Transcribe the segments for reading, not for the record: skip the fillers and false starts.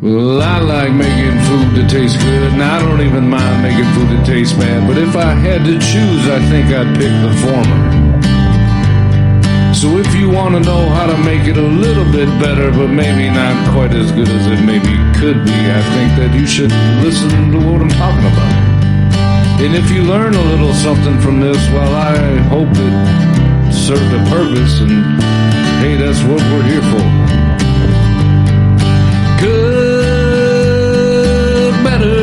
Well, I like making food that tastes good, and I don't even mind making food that tastes bad. But if I had to choose, I think I'd pick the former. So if you want to know how to make it a little bit better, but maybe not quite as good as it maybe could be, I think that you should listen to what I'm talking about. And if you learn a little something from this, well, I hope it served a purpose, and hey, that's what we're here for. Good, better.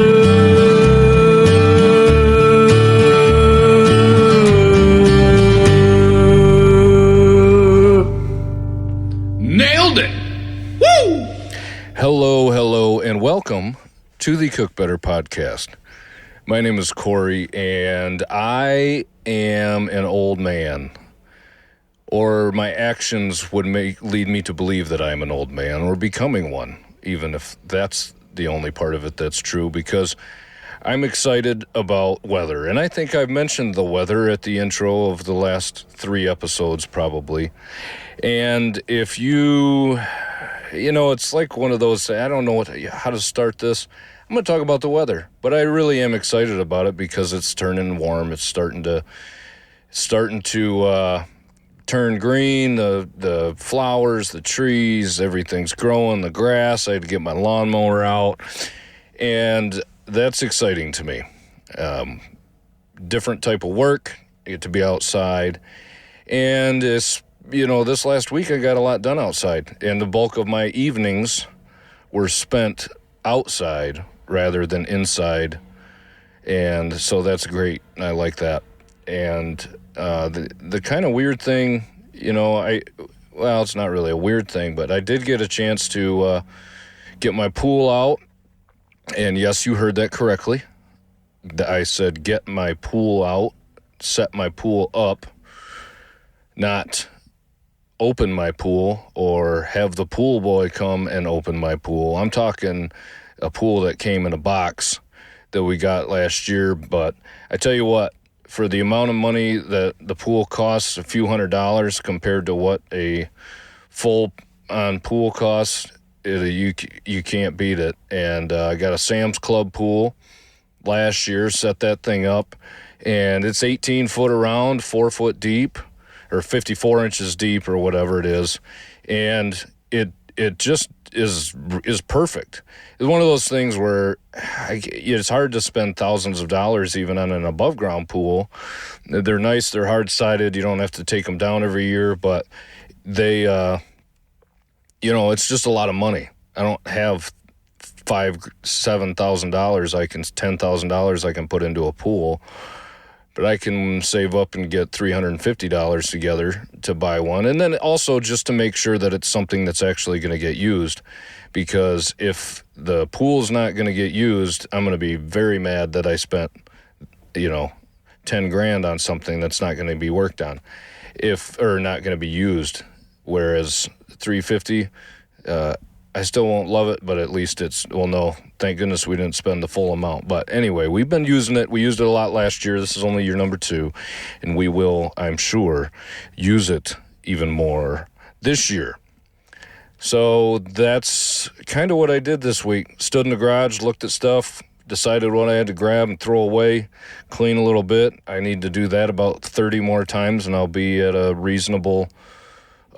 Nailed it. Woo! Hello, and welcome to the Cook Better podcast. My name is Corey, and I am an old man. Or my actions would lead me to believe that I'm an old man, or becoming one, even if that's the only part of it that's true, because I'm excited about weather. And I think I've mentioned the weather at the intro of the last 3 episodes, probably. And if it's like one of those, I don't know how to start this. I'm going to talk about the weather, but I really am excited about it because it's turning warm. It's starting to turn green. The flowers, the trees, everything's growing. The grass. I had to get my lawnmower out, and that's exciting to me. Different type of work. I get to be outside, and this last week I got a lot done outside, and the bulk of my evenings were spent outside rather than inside, and so that's great. I like that. And the kind of weird thing, it's not really a weird thing, but I did get a chance to get my pool out, and yes, you heard that correctly. I said get my pool out, set my pool up, not open my pool or have the pool boy come and open my pool. I'm talking a pool that came in a box that we got last year. But I tell you what, for the amount of money that the pool costs, a few $100s compared to what a full-on pool costs, you can't beat it. And I got a Sam's Club pool last year, set that thing up, and it's 18 foot around, 4 foot deep, or 54 inches deep, or whatever it is, and it just is perfect. It's one of those things where it's hard to spend thousands of dollars even on an above ground pool. They're nice, they're hard sided. You don't have to take them down every year, but they, it's just a lot of money. I don't have $7,000. $10,000 I can put into a pool. But I can save up and get $350 together to buy one. And then also just to make sure that it's something that's actually going to get used. Because if the pool's not going to get used, I'm going to be very mad that I spent, $10,000 on something that's not going to be worked on. Or not going to be used. Whereas $350, I still won't love it, but at least no, thank goodness we didn't spend the full amount. But anyway, we've been using it. We used it a lot last year. This is only year number 2, and we will, I'm sure, use it even more this year. So that's kind of what I did this week. Stood in the garage, looked at stuff, decided what I had to grab and throw away, clean a little bit. I need to do that about 30 more times, and I'll be at a reasonable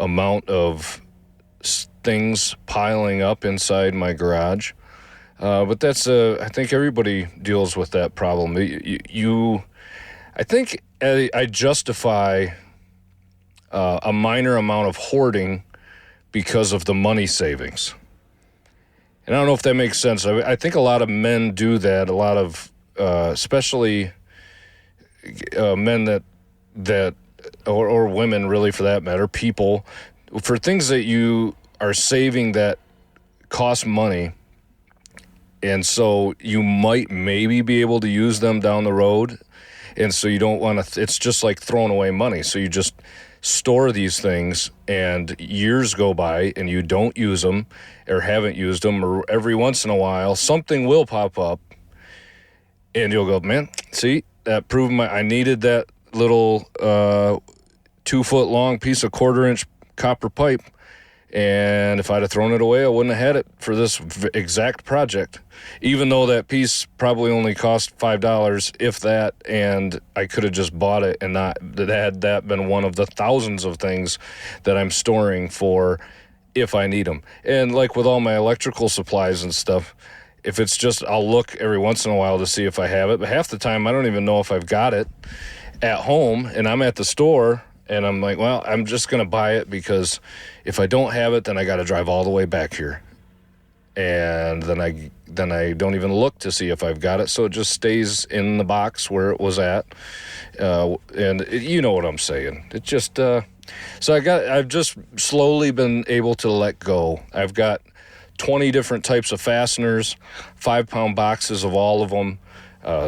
amount of things piling up inside my garage. But that's I think everybody deals with that problem. I think I justify a minor amount of hoarding because of the money savings. And I don't know if that makes sense. I think a lot of men do that. A lot of, especially men that or women really for that matter, people, for things that you are saving that cost money, and so you might maybe be able to use them down the road, and so you don't want to, it's just like throwing away money. So you just store these things, and years go by and you don't use them or haven't used them, or every once in a while something will pop up and you'll go, man, see, that proved I needed that little 2 foot long piece of 1/4 inch copper pipe, And if I'd have thrown it away, I wouldn't have had it for this exact project, even though that piece probably only cost $5, if that, and I could have just bought it and not had that been one of the thousands of things that I'm storing for if I need them. And like with all my electrical supplies and stuff, if it's just, I'll look every once in a while to see if I have it, but half the time I don't even know if I've got it at home, and I'm at the store, and I'm like, well, I'm just going to buy it because if I don't have it, then I got to drive all the way back here. And then I don't even look to see if I've got it, so it just stays in the box where it was at. You know what I'm saying. It just so I've just slowly been able to let go. I've got 20 different types of fasteners, 5-pound boxes of all of them.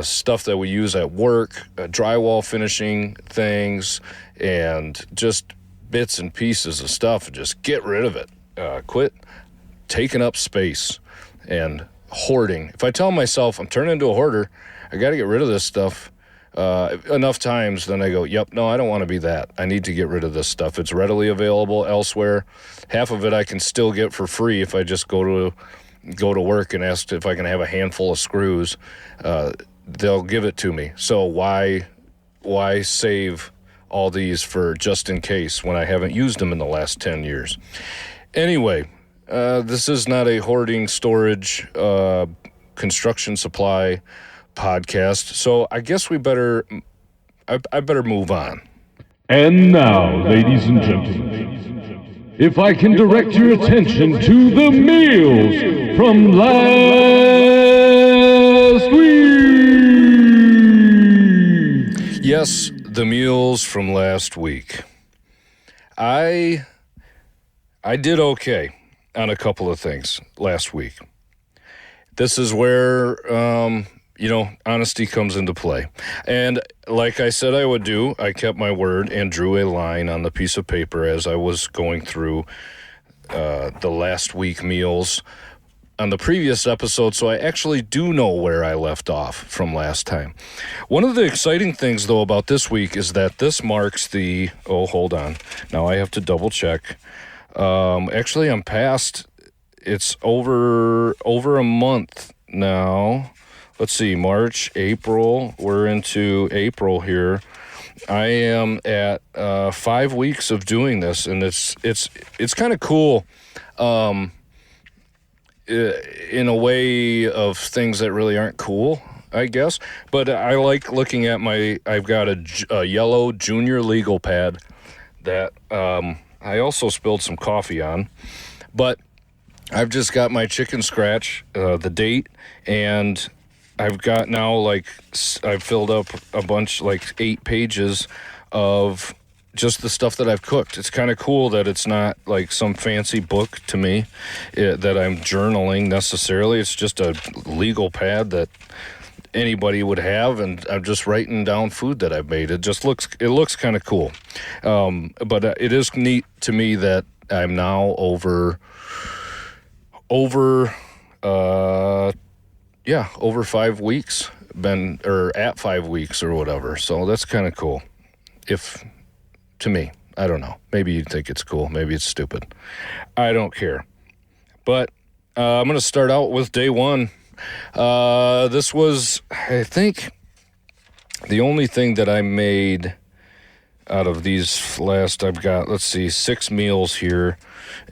Stuff that we use at work, drywall finishing things, and just bits and pieces of stuff. Just get rid of it. Quit taking up space and hoarding. If I tell myself I'm turning into a hoarder, I got to get rid of this stuff enough times, then I go, yep, no, I don't want to be that. I need to get rid of this stuff. It's readily available elsewhere. Half of it I can still get for free if I just go to work and ask if I can have a handful of screws. They'll give it to me. So why save all these for just in case when I haven't used them in the last 10 years? Anyway, this is not a hoarding, storage, construction supply podcast. So I guess I better move on. And now, ladies and gentlemen, if I can direct your attention to the meals from last week. Yes, the meals from last week. I did okay on a couple of things last week. This is where, honesty comes into play. And like I said I would do, I kept my word and drew a line on the piece of paper as I was going through the last week meals on the previous episode, so I actually do know where I left off from last time. One of the exciting things, though, about this week is that this marks the... Oh, hold on. Now I have to double check. Actually, I'm past... It's over a month now. Let's see, March, April. We're into April here. I am at 5 weeks of doing this, and it's kind of cool. In a way of things that really aren't cool, I guess. But I like looking at I've got a yellow junior legal pad that I also spilled some coffee on. But I've just got my chicken scratch, the date, and I've got now I've filled up a bunch, 8 pages of just the stuff that I've cooked. It's kind of cool that it's not like some fancy book to me that I'm journaling necessarily. It's just a legal pad that anybody would have, and I'm just writing down food that I've made. It looks kind of cool. But it is neat to me that I'm now over 5 weeks, at 5 weeks or whatever. So that's kind of cool. To me, I don't know. Maybe you think it's cool. Maybe it's stupid. I don't care. But I'm going to start out with day one. This was, I think, the only thing that I made out of these I've got, 6 meals here.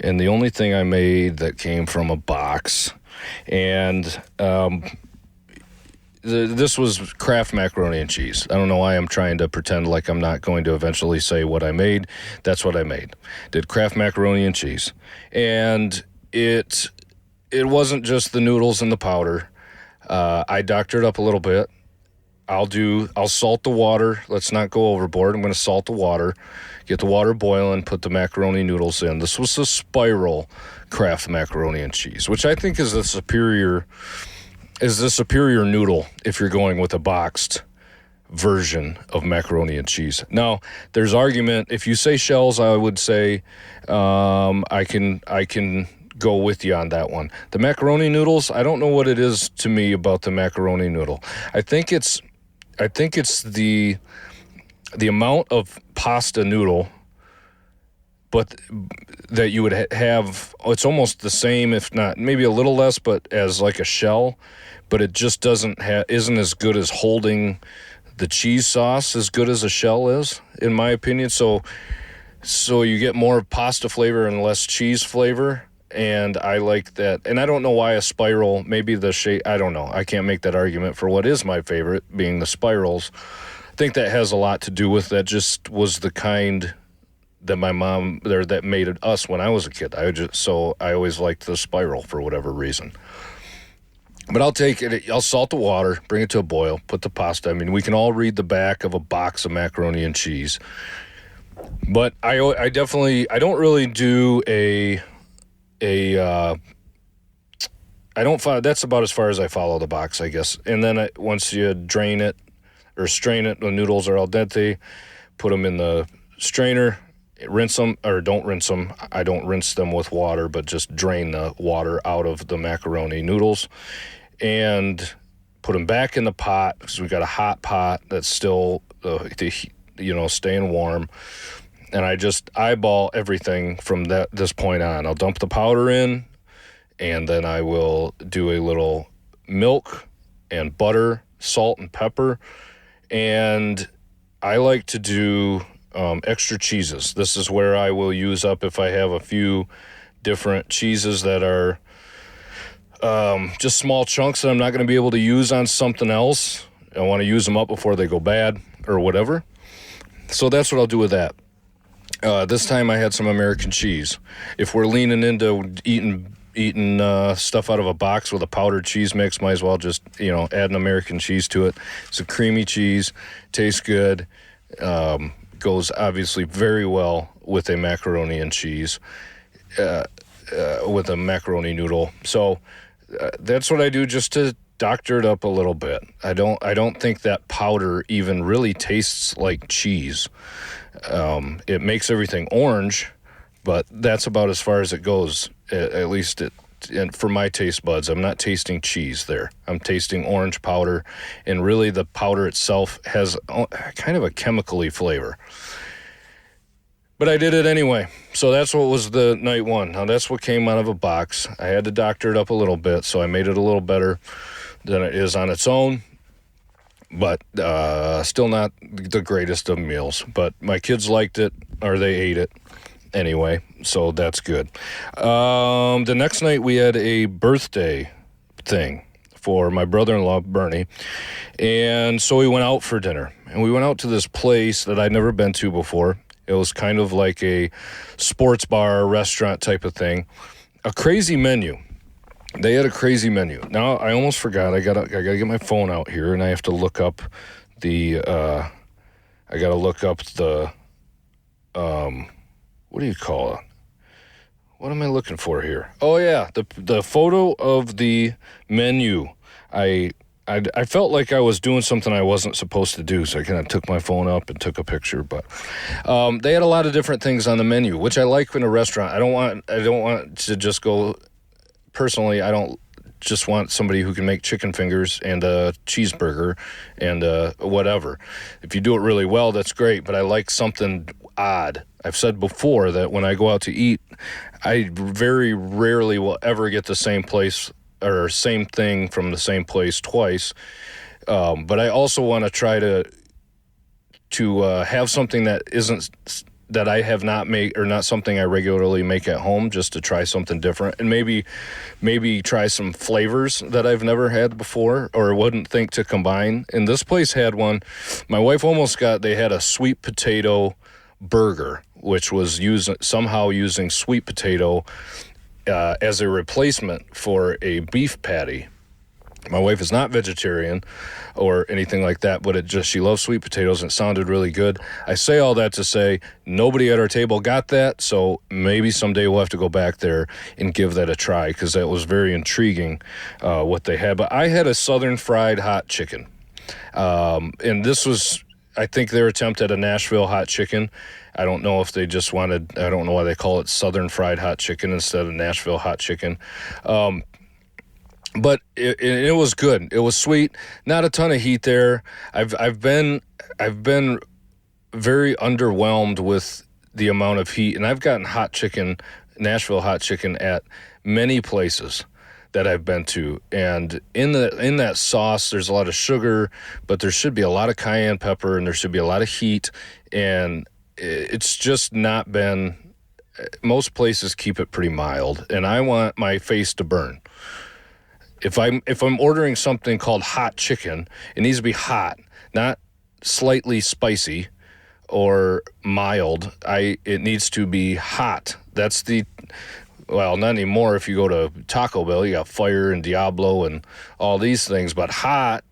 And the only thing I made that came from a box. And this was Kraft macaroni and cheese. I don't know why I'm trying to pretend like I'm not going to eventually say what I made. That's what I made. Did Kraft macaroni and cheese. And it wasn't just the noodles and the powder. I doctored up a little bit. I'll salt the water. Let's not go overboard. I'm going to salt the water, get the water boiling, put the macaroni noodles in. This was the Spiral Kraft macaroni and cheese, which I think is the superior noodle if you're going with a boxed version of macaroni and cheese. Now, there's argument. If you say shells, I would say I can go with you on that one. The macaroni noodles, I don't know what it is to me about the macaroni noodle. I think it's the amount of pasta noodle but that you would have, it's almost the same, if not maybe a little less, but as like a shell, but it just isn't as good as holding the cheese sauce as good as a shell is, in my opinion. So you get more pasta flavor and less cheese flavor. And I like that. And I don't know why a spiral, maybe the shape, I don't know. I can't make that argument for what is my favorite, being the spirals. I think that has a lot to do with that just was the kind that my mom, or that made us when I was a kid. So I always liked the spiral for whatever reason. But I'll take it, I'll salt the water, bring it to a boil, put the pasta. I mean, we can all read the back of a box of macaroni and cheese. But I don't really do that's about as far as I follow the box, I guess. And then once you drain it or strain it, the noodles are al dente, put them in the strainer, rinse them, or don't rinse them. I don't rinse them with water, but just drain the water out of the macaroni noodles and put them back in the pot, because we've got a hot pot that's still, staying warm. And I just eyeball everything from this point on. I'll dump the powder in, and then I will do a little milk and butter, salt and pepper. And I like to do extra cheeses. This is where I will use up, if I have a few different cheeses that are just small chunks that I'm not going to be able to use on something else. I want to use them up before they go bad or whatever. So that's what I'll do with that. This time I had some American cheese. If we're leaning into eating stuff out of a box with a powdered cheese mix, might as well just, add an American cheese to it. It's a creamy cheese, tastes good, goes obviously very well with a macaroni and cheese, with a macaroni noodle. So that's what I do just to doctor it up a little bit. I don't think that powder even really tastes like cheese. It makes everything orange, but that's about as far as it goes, at least and for my taste buds. I'm not tasting cheese there. I'm tasting orange powder, and really the powder itself has kind of a chemically flavor. But I did it anyway. So that's what was the night one. Now that's what came out of a box. I had to doctor it up a little bit, so I made it a little better than it is on its own. But still not the greatest of meals. But my kids liked it, or they ate it anyway, so that's good. The next night we had a birthday thing for my brother-in-law, Bernie. And so we went out for dinner. And we went out to this place that I'd never been to before. It was kind of like a sports bar, restaurant type of thing. A crazy menu. They had a crazy menu. Now, I almost forgot. I gotta get my phone out here, and I have to look up the, what do you call it? What am I looking for here? Oh, yeah, the photo of the menu. I felt like I was doing something I wasn't supposed to do, so I kind of took my phone up and took a picture. But they had a lot of different things on the menu, which I like in a restaurant. I don't want to just go. Personally, I don't just want somebody who can make chicken fingers and a cheeseburger and whatever. If you do it really well, that's great, but I like something odd. I've said before that when I go out to eat, I very rarely will ever get the same place or same thing from the same place twice. But I also want to try to have something that isn't, that I have not made, or not something I regularly make at home, just to try something different, and maybe try some flavors that I've never had before or wouldn't think to combine. And this place had one. My wife they had a sweet potato burger, which was somehow using sweet potato as a replacement for a beef patty. My wife is not vegetarian or anything like that, but she loves sweet potatoes, and it sounded really good. I say all that to say nobody at our table got that, so maybe someday we'll have to go back there and give that a try, because that was very intriguing what they had. But I had a Southern fried hot chicken, and this was, I think, their attempt at a Nashville hot chicken. I don't know if they just wanted, I don't know why they call it Southern fried hot chicken instead of Nashville hot chicken. But it was good. It was sweet. Not a ton of heat there. I've been very underwhelmed with the amount of heat. And I've gotten hot chicken, Nashville hot chicken, at many places that I've been to. And in that sauce, there's a lot of sugar, but there should be a lot of cayenne pepper, and there should be a lot of heat. And it's just not been, most places keep it pretty mild, and I want my face to burn. If I'm ordering something called hot chicken, it needs to be hot, not slightly spicy or mild. It needs to be hot. That's well, not anymore. If you go to Taco Bell, you got Fire and Diablo and all these things, but hot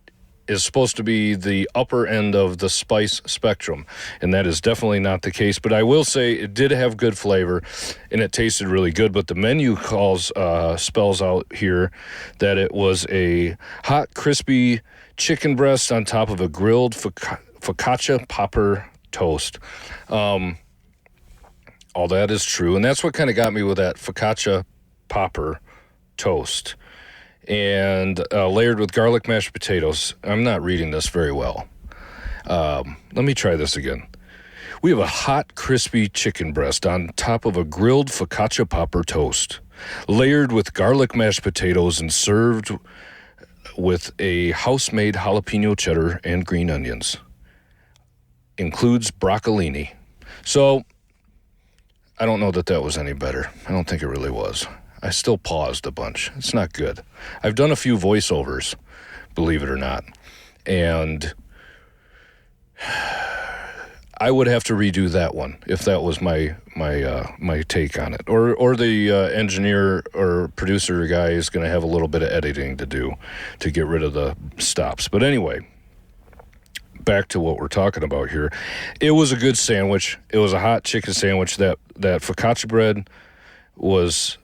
is supposed to be the upper end of the spice spectrum, and that is definitely not the case. But I will say it did have good flavor, and it tasted really good. But the menu spells out here that it was a hot, crispy chicken breast on top of a grilled focaccia popper toast. All that is true, and that's what kind of got me with that focaccia popper toast. And layered with garlic mashed potatoes. I'm not reading this very well. Let me try this again. We have a hot, crispy chicken breast on top of a grilled focaccia popper toast, layered with garlic mashed potatoes and served with a house-made jalapeno cheddar and green onions. Includes broccolini. So, I don't know that was any better. I don't think it really was. I still paused a bunch. It's not good. I've done a few voiceovers, believe it or not, and I would have to redo that one if that was my take on it. Or the engineer or producer guy is going to have a little bit of editing to do to get rid of the stops. But anyway, back to what we're talking about here. It was a good sandwich. It was a hot chicken sandwich. That focaccia bread was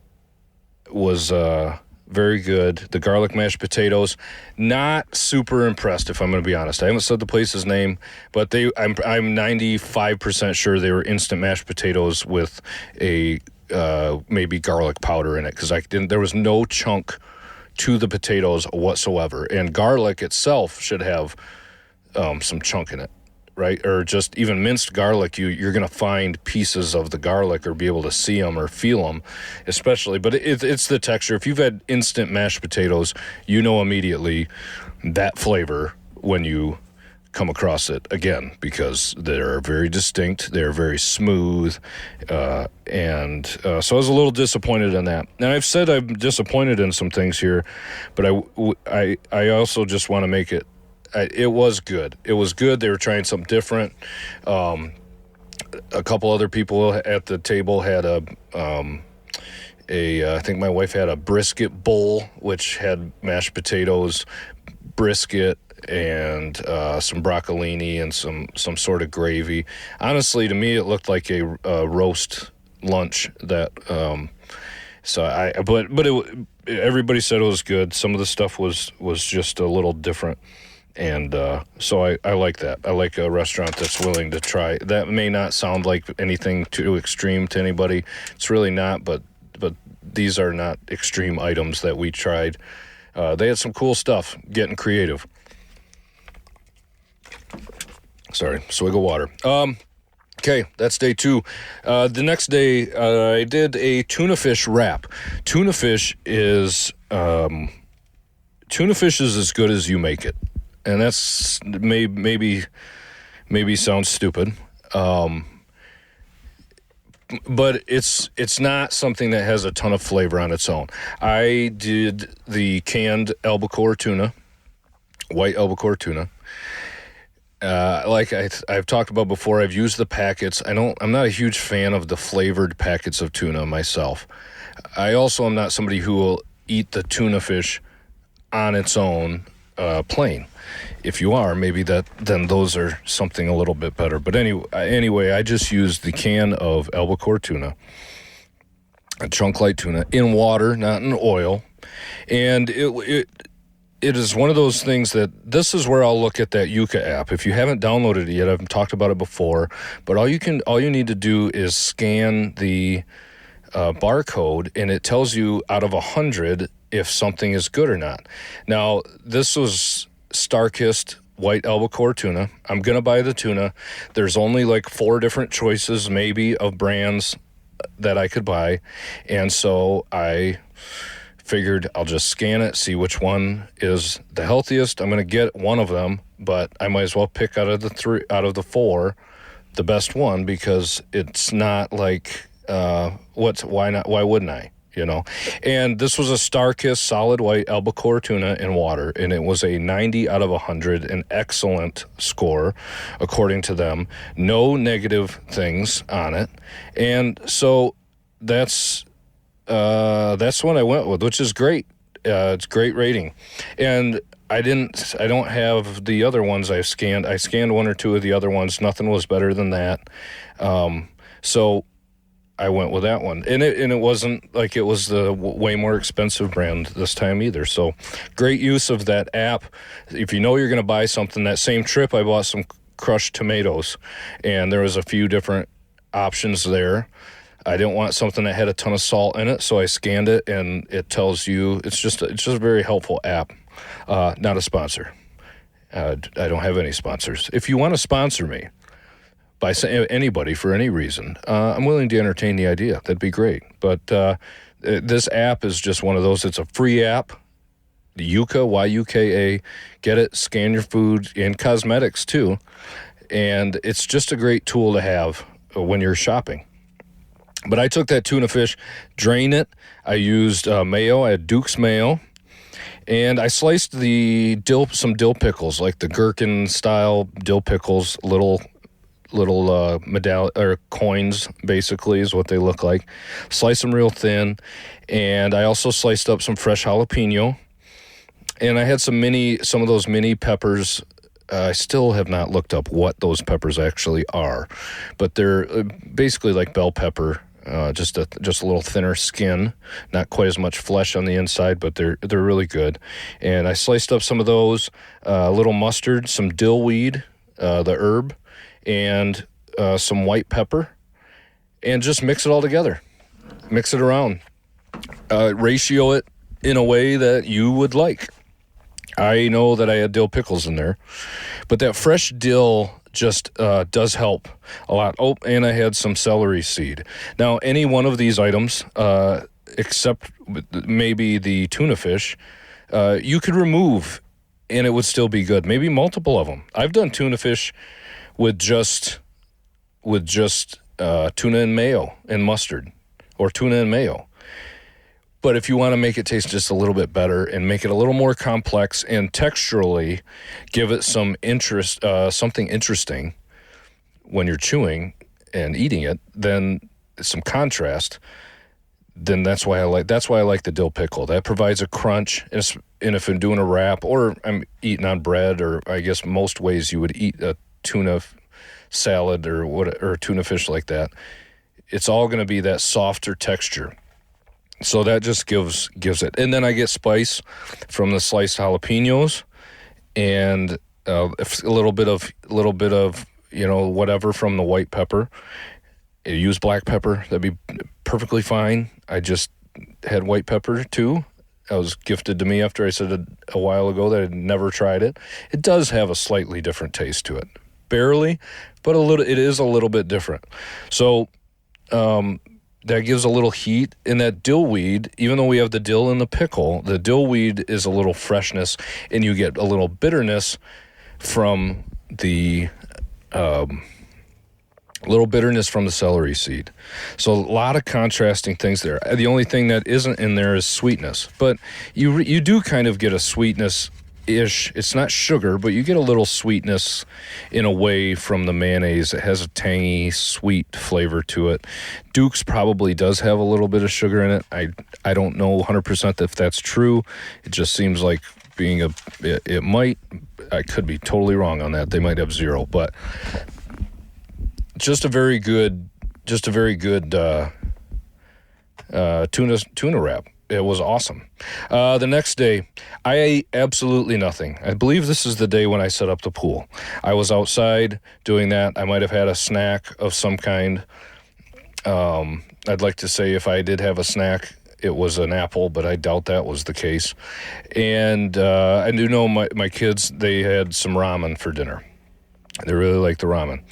very good. The garlic mashed potatoes, not super impressed, if I'm going to be honest. I haven't said the place's name, but I'm 95% sure they were instant mashed potatoes with a maybe garlic powder in it, because there was no chunk to the potatoes whatsoever. And garlic itself should have some chunk in it, right? Or just even minced garlic, you're going to find pieces of the garlic or be able to see them or feel them, especially. But it's the texture. If you've had instant mashed potatoes, you know immediately that flavor when you come across it again, because they're very distinct. They're very smooth. So I was a little disappointed in that. Now, I've said I'm disappointed in some things here, but I also just want to make it, it was good. It was good. They were trying something different. A couple other people at the table had I think my wife had a brisket bowl, which had mashed potatoes, brisket, and some broccolini and some sort of gravy. Honestly, to me, it looked like a roast lunch. Everybody said it was good. Some of the stuff was just a little different. And so I like that. I like a restaurant that's willing to try. That may not sound like anything too extreme to anybody. It's really not, but these are not extreme items that we tried. They had some cool stuff, getting creative. Sorry, swig of water. Okay, that's day 2. The next day, I did a tuna fish wrap. Tuna fish is as good as you make it. And that's maybe sounds stupid, but it's not something that has a ton of flavor on its own. I did the canned albacore tuna, white albacore tuna. Like I've talked about before, I've used the packets. I'm not a huge fan of the flavored packets of tuna myself. I also am not somebody who will eat the tuna fish on its own, plain. If you are, maybe then those are something a little bit better. But anyway, I just used the can of albacore tuna, a chunk light tuna, in water, not in oil. And it is one of those things that this is where I'll look at that Yuka app. If you haven't downloaded it yet, I've talked about it before, but all you need to do is scan the barcode, and it tells you out of 100 if something is good or not. Now, this was StarKist white albacore tuna. I'm going to buy the tuna. There's only like 4 different choices maybe of brands that I could buy. And so I figured I'll just scan it, see which one is the healthiest. I'm going to get one of them, but I might as well pick out of the 4 the best one, because it's not like why wouldn't I? And this was a StarKist solid white albacore tuna in water, and it was a 90 out of 100, an excellent score according to them. No negative things on it, and so that's what I went with, which is great. It's great rating, and I don't have the other ones I've scanned. I scanned 1 or 2 of the other ones. Nothing was better than that. So I went with that one. And it wasn't like it was the way more expensive brand this time either. So great use of that app. If you know you're going to buy something, that same trip I bought some crushed tomatoes, and there was a few different options there. I didn't want something that had a ton of salt in it, so I scanned it, and it tells you. It's just a very helpful app. Not a sponsor. I don't have any sponsors. If you want to sponsor me by anybody for any reason, I'm willing to entertain the idea. That'd be great. But this app is just one of those. It's a free app. Yuka, Y-U-K-A. Get it, scan your food, and cosmetics too. And it's just a great tool to have when you're shopping. But I took that tuna fish, drained it. I used mayo. I had Duke's mayo. And I sliced some dill pickles, like the gherkin-style dill pickles, little medallion or coins, basically, is what they look like. Slice them real thin. And I also sliced up some fresh jalapeno. And I had some of those mini peppers. I still have not looked up what those peppers actually are, but they're basically like bell pepper. Just a little thinner skin, not quite as much flesh on the inside, but they're really good. And I sliced up some of those, a little mustard, some dill weed, the herb, and some white pepper, and just mix it all together. Mix it around. Ratio it in a way that you would like. I know that I had dill pickles in there, but that fresh dill just does help a lot. Oh, and I had some celery seed. Now, any one of these items, except maybe the tuna fish, you could remove, and it would still be good. Maybe multiple of them. I've done tuna fish with just tuna and mayo and mustard, or tuna and mayo. But if you want to make it taste just a little bit better and make it a little more complex and texturally give it some interest, something interesting when you're chewing and eating it, then some contrast, then that's why I like the dill pickle. That provides a crunch. And if I'm doing a wrap or I'm eating on bread, or I guess most ways you would eat a tuna salad or tuna fish like that, it's all going to be that softer texture. So that just gives it. And then I get spice from the sliced jalapenos and a little bit of whatever from the white pepper. You use black pepper, that'd be perfectly fine. I just had white pepper too. That was gifted to me after I said a while ago that I'd never tried it. It does have a slightly different taste to it. Barely, but it is a little bit different. So that gives a little heat. And that dill weed, even though we have the dill in the pickle, the dill weed is a little freshness, and you get a little bitterness from the celery seed. So a lot of contrasting things there. The only thing that isn't in there is sweetness, but you do kind of get a sweetness-ish. It's not sugar, but you get a little sweetness in a way from the mayonnaise. It has a tangy, sweet flavor to it. Duke's probably does have a little bit of sugar in it. I don't know 100% if that's true. It just seems like it might. I could be totally wrong on that. They might have 0, but just a very good tuna wrap. It was awesome. The next day, I ate absolutely nothing. I believe this is the day when I set up the pool. I was outside doing that. I might have had a snack of some kind. I'd like to say if I did have a snack, it was an apple, but I doubt that was the case. And I do know my kids, they had some ramen for dinner. They really liked the ramen.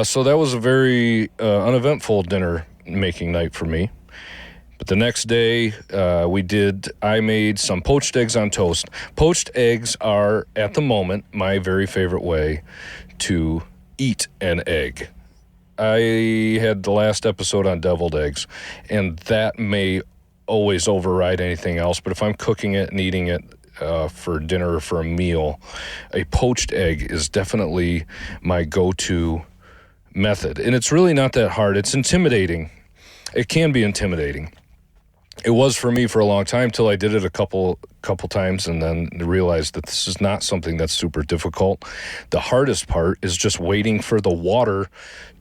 So that was a very uneventful dinner making night for me. But the next day, I made some poached eggs on toast. Poached eggs are, at the moment, my very favorite way to eat an egg. I had the last episode on deviled eggs, and that may always override anything else. But if I'm cooking it and eating it for dinner or for a meal, a poached egg is definitely my go-to method. And it's really not that hard. It's intimidating. It can be intimidating. It was for me for a long time till I did it a couple times and then realized that this is not something that's super difficult. The hardest part is just waiting for the water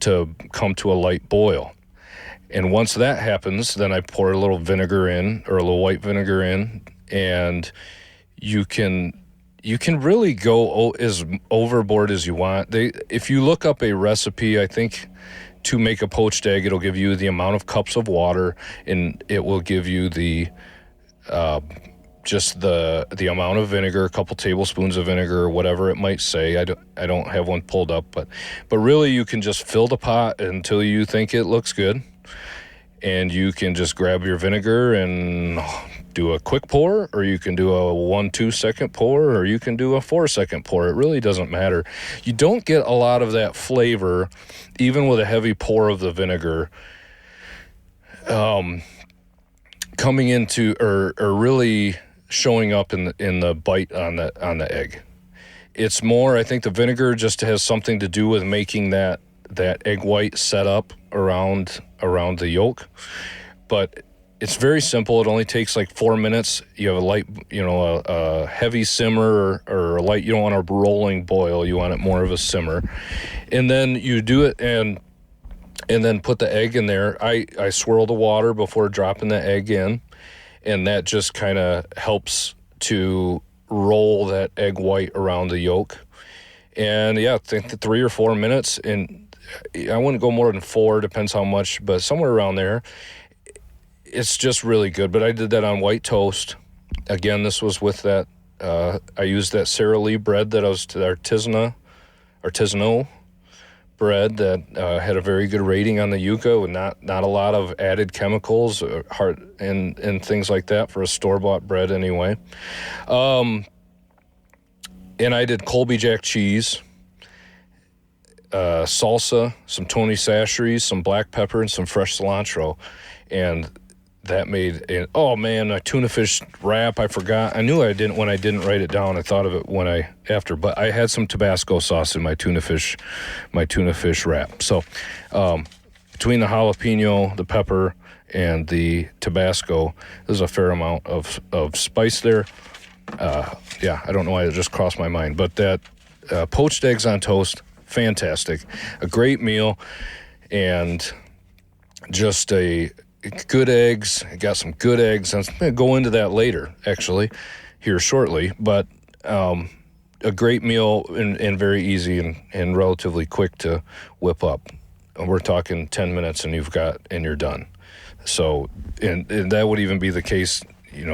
to come to a light boil. And once that happens, then I pour a little vinegar in, or a little white vinegar in, and you can really go as overboard as you want. If you look up a recipe, I think, to make a poached egg, it'll give you the amount of cups of water, and it will give you the just the amount of vinegar, a couple tablespoons of vinegar, or whatever it might say. I don't have one pulled up, but really you can just fill the pot until you think it looks good, and you can just grab your vinegar and do a quick pour, or you can do a 1-2 second pour, or you can do a 4-second pour. It really doesn't matter. You don't get a lot of that flavor, even with a heavy pour of the vinegar, coming into or really showing up in the bite on the egg. It's more, I think the vinegar just has something to do with making that egg white set up around the yolk. But it's very simple. It only takes like 4 minutes. You have a light, a heavy simmer or a light. You don't want a rolling boil. You want it more of a simmer. And then you do it and then put the egg in there. I swirl the water before dropping the egg in, and that just kind of helps to roll that egg white around the yolk. And yeah, I think 3 or 4 minutes, and I wouldn't go more than 4, depends how much, but somewhere around there. It's just really good. But I did that on white toast. Again, this was with that, I used that Sara Lee bread that I was to artisanal bread that had a very good rating on the Yuka, with not a lot of added chemicals and things like that for a store-bought bread anyway. And I did Colby Jack cheese, salsa, some Tony Chachere's, some black pepper, and some fresh cilantro. And that made my tuna fish wrap. I forgot. I knew I didn't when I didn't write it down. I thought of it after, but I had some Tabasco sauce in my tuna fish wrap. So between the jalapeno, the pepper, and the Tabasco, there's a fair amount of spice there. I don't know why it just crossed my mind, but that poached eggs on toast, fantastic, a great meal, and just a good eggs. I got some good eggs. I'm going to go into that later, actually, here shortly. But a great meal and very easy and relatively quick to whip up. And we're talking 10 minutes and you're done. So, and that would even be the case,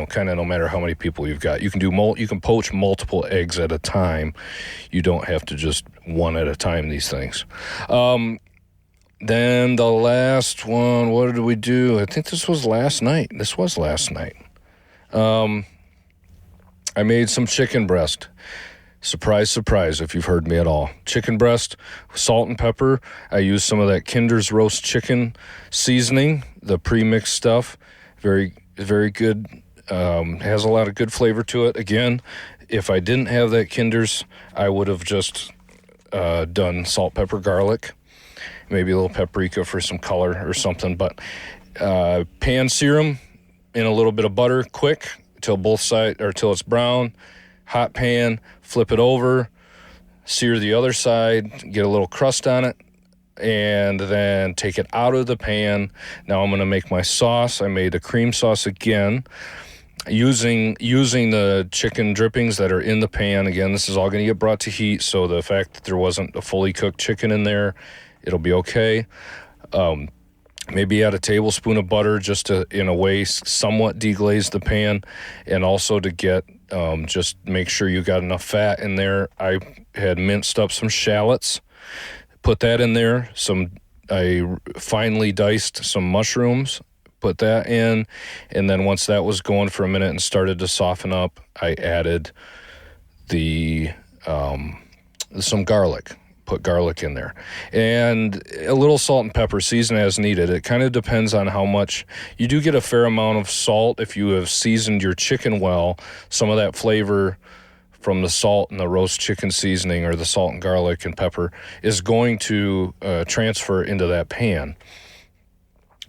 kind of no matter how many people you've got. You can poach multiple eggs at a time. You don't have to just one at a time, these things. Then the last one, what did we do? I think this was last night. I made some chicken breast. Surprise, surprise, if you've heard me at all. Chicken breast, salt and pepper. I used some of that Kinder's roast chicken seasoning, the pre-mixed stuff. Very, very good. Has a lot of good flavor to it. Again, if I didn't have that Kinder's, I would have just done salt, pepper, garlic. Maybe a little paprika for some color or something. But pan sear them in a little bit of butter, quick, till it's brown. Hot pan, flip it over, sear the other side, get a little crust on it, and then take it out of the pan. Now I'm going to make my sauce. I made a cream sauce again, using the chicken drippings that are in the pan. Again, this is all going to get brought to heat, so the fact that there wasn't a fully cooked chicken in there, it'll be okay. Maybe add a tablespoon of butter just to, in a way, somewhat deglaze the pan, and also to get just make sure you got enough fat in there. I had minced up some shallots, put that in there. I finely diced some mushrooms, put that in, and then once that was going for a minute and started to soften up, I added some garlic. Put garlic in there, and a little salt and pepper, season as needed. It kind of depends on how much. You do get a fair amount of salt if you have seasoned your chicken well. Some of that flavor from the salt and the roast chicken seasoning, or the salt and garlic and pepper, is going to transfer into that pan.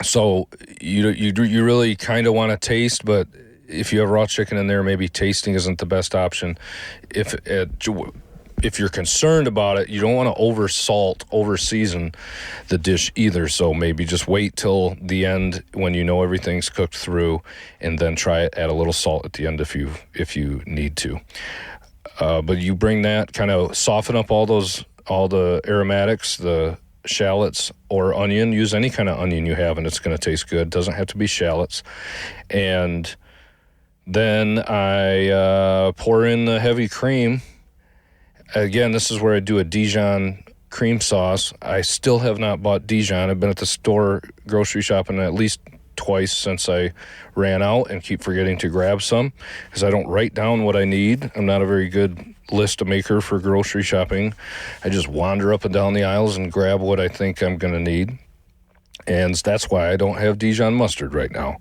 So you really kind of want to taste, but if you have raw chicken in there, maybe tasting isn't the best option. If you're concerned about it, you don't want to over-season the dish either. So maybe just wait till the end when you know everything's cooked through, and then try it. Add a little salt at the end if you need to. But you bring that, kind of soften up all the aromatics, the shallots or onion. Use any kind of onion you have, and it's going to taste good. Doesn't have to be shallots. And then I pour in the heavy cream. Again, this is where I do a Dijon cream sauce. I still have not bought Dijon. I've been at the store grocery shopping at least twice since I ran out, and keep forgetting to grab some because I don't write down what I need. I'm not a very good list maker for grocery shopping. I just wander up and down the aisles and grab what I think I'm going to need. And that's why I don't have Dijon mustard right now.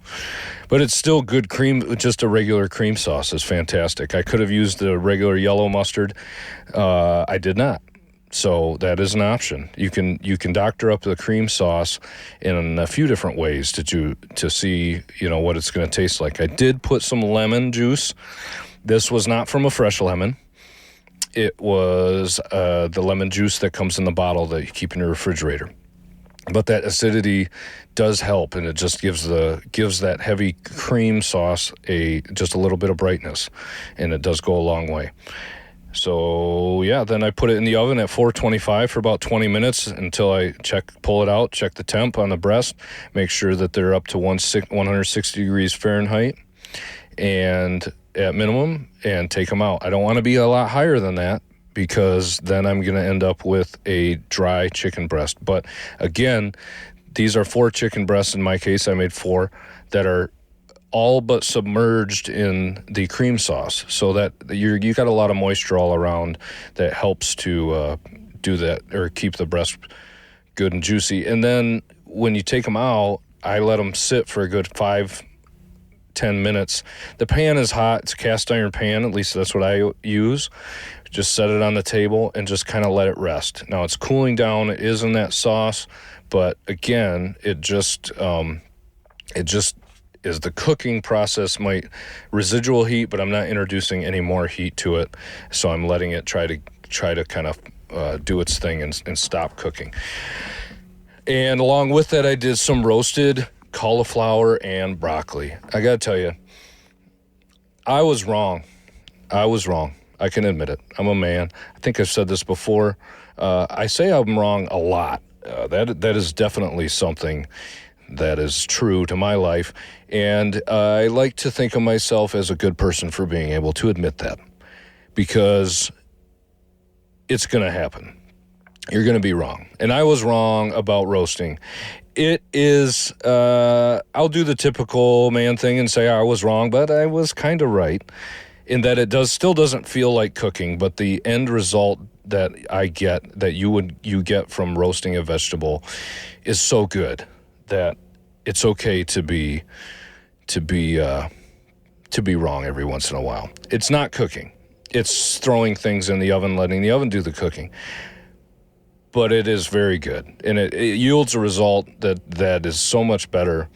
But it's still good cream. Just a regular cream sauce is fantastic. I could have used the regular yellow mustard. I did not. So that is an option. You can doctor up the cream sauce in a few different ways to see, what it's going to taste like. I did put some lemon juice. This was not from a fresh lemon. It was the lemon juice that comes in the bottle that you keep in your refrigerator. But that acidity does help, and it just gives that heavy cream sauce just a little bit of brightness, and it does go a long way. So yeah, then I put it in the oven at 425 for about 20 minutes until I pull it out, check the temp on the breast, make sure that they're up to 160 degrees Fahrenheit, and at minimum, and take them out. I don't want to be a lot higher than that, because then I'm going to end up with a dry chicken breast. But again, these are 4 chicken breasts. In my case, I made 4 that are all but submerged in the cream sauce, so that you got a lot of moisture all around that helps to do that, or keep the breast good and juicy. And then when you take them out, I let them sit for a good 5-10 minutes. The pan is hot. It's a cast iron pan. At least that's what I use. Just set it on the table and just kind of let it rest. Now it's cooling down. It is in that sauce, but again, it just is the cooking process. Might residual heat, but I'm not introducing any more heat to it. So I'm letting it try to kind of do its thing and stop cooking. And along with that, I did some roasted cauliflower and broccoli. I got to tell you, I was wrong. I can admit it. I'm a man. I think I've said this before. I say I'm wrong a lot. That is definitely something that is true to my life. And I like to think of myself as a good person for being able to admit that, because it's going to happen. You're going to be wrong. And I was wrong about roasting. It is, I'll do the typical man thing and say I was wrong, but I was kind of right. In that it still doesn't feel like cooking, but the end result that I get, that you get from roasting a vegetable, is so good that it's okay to be wrong every once in a while. It's not cooking; it's throwing things in the oven, letting the oven do the cooking. But it is very good, and it yields a result that is so much better.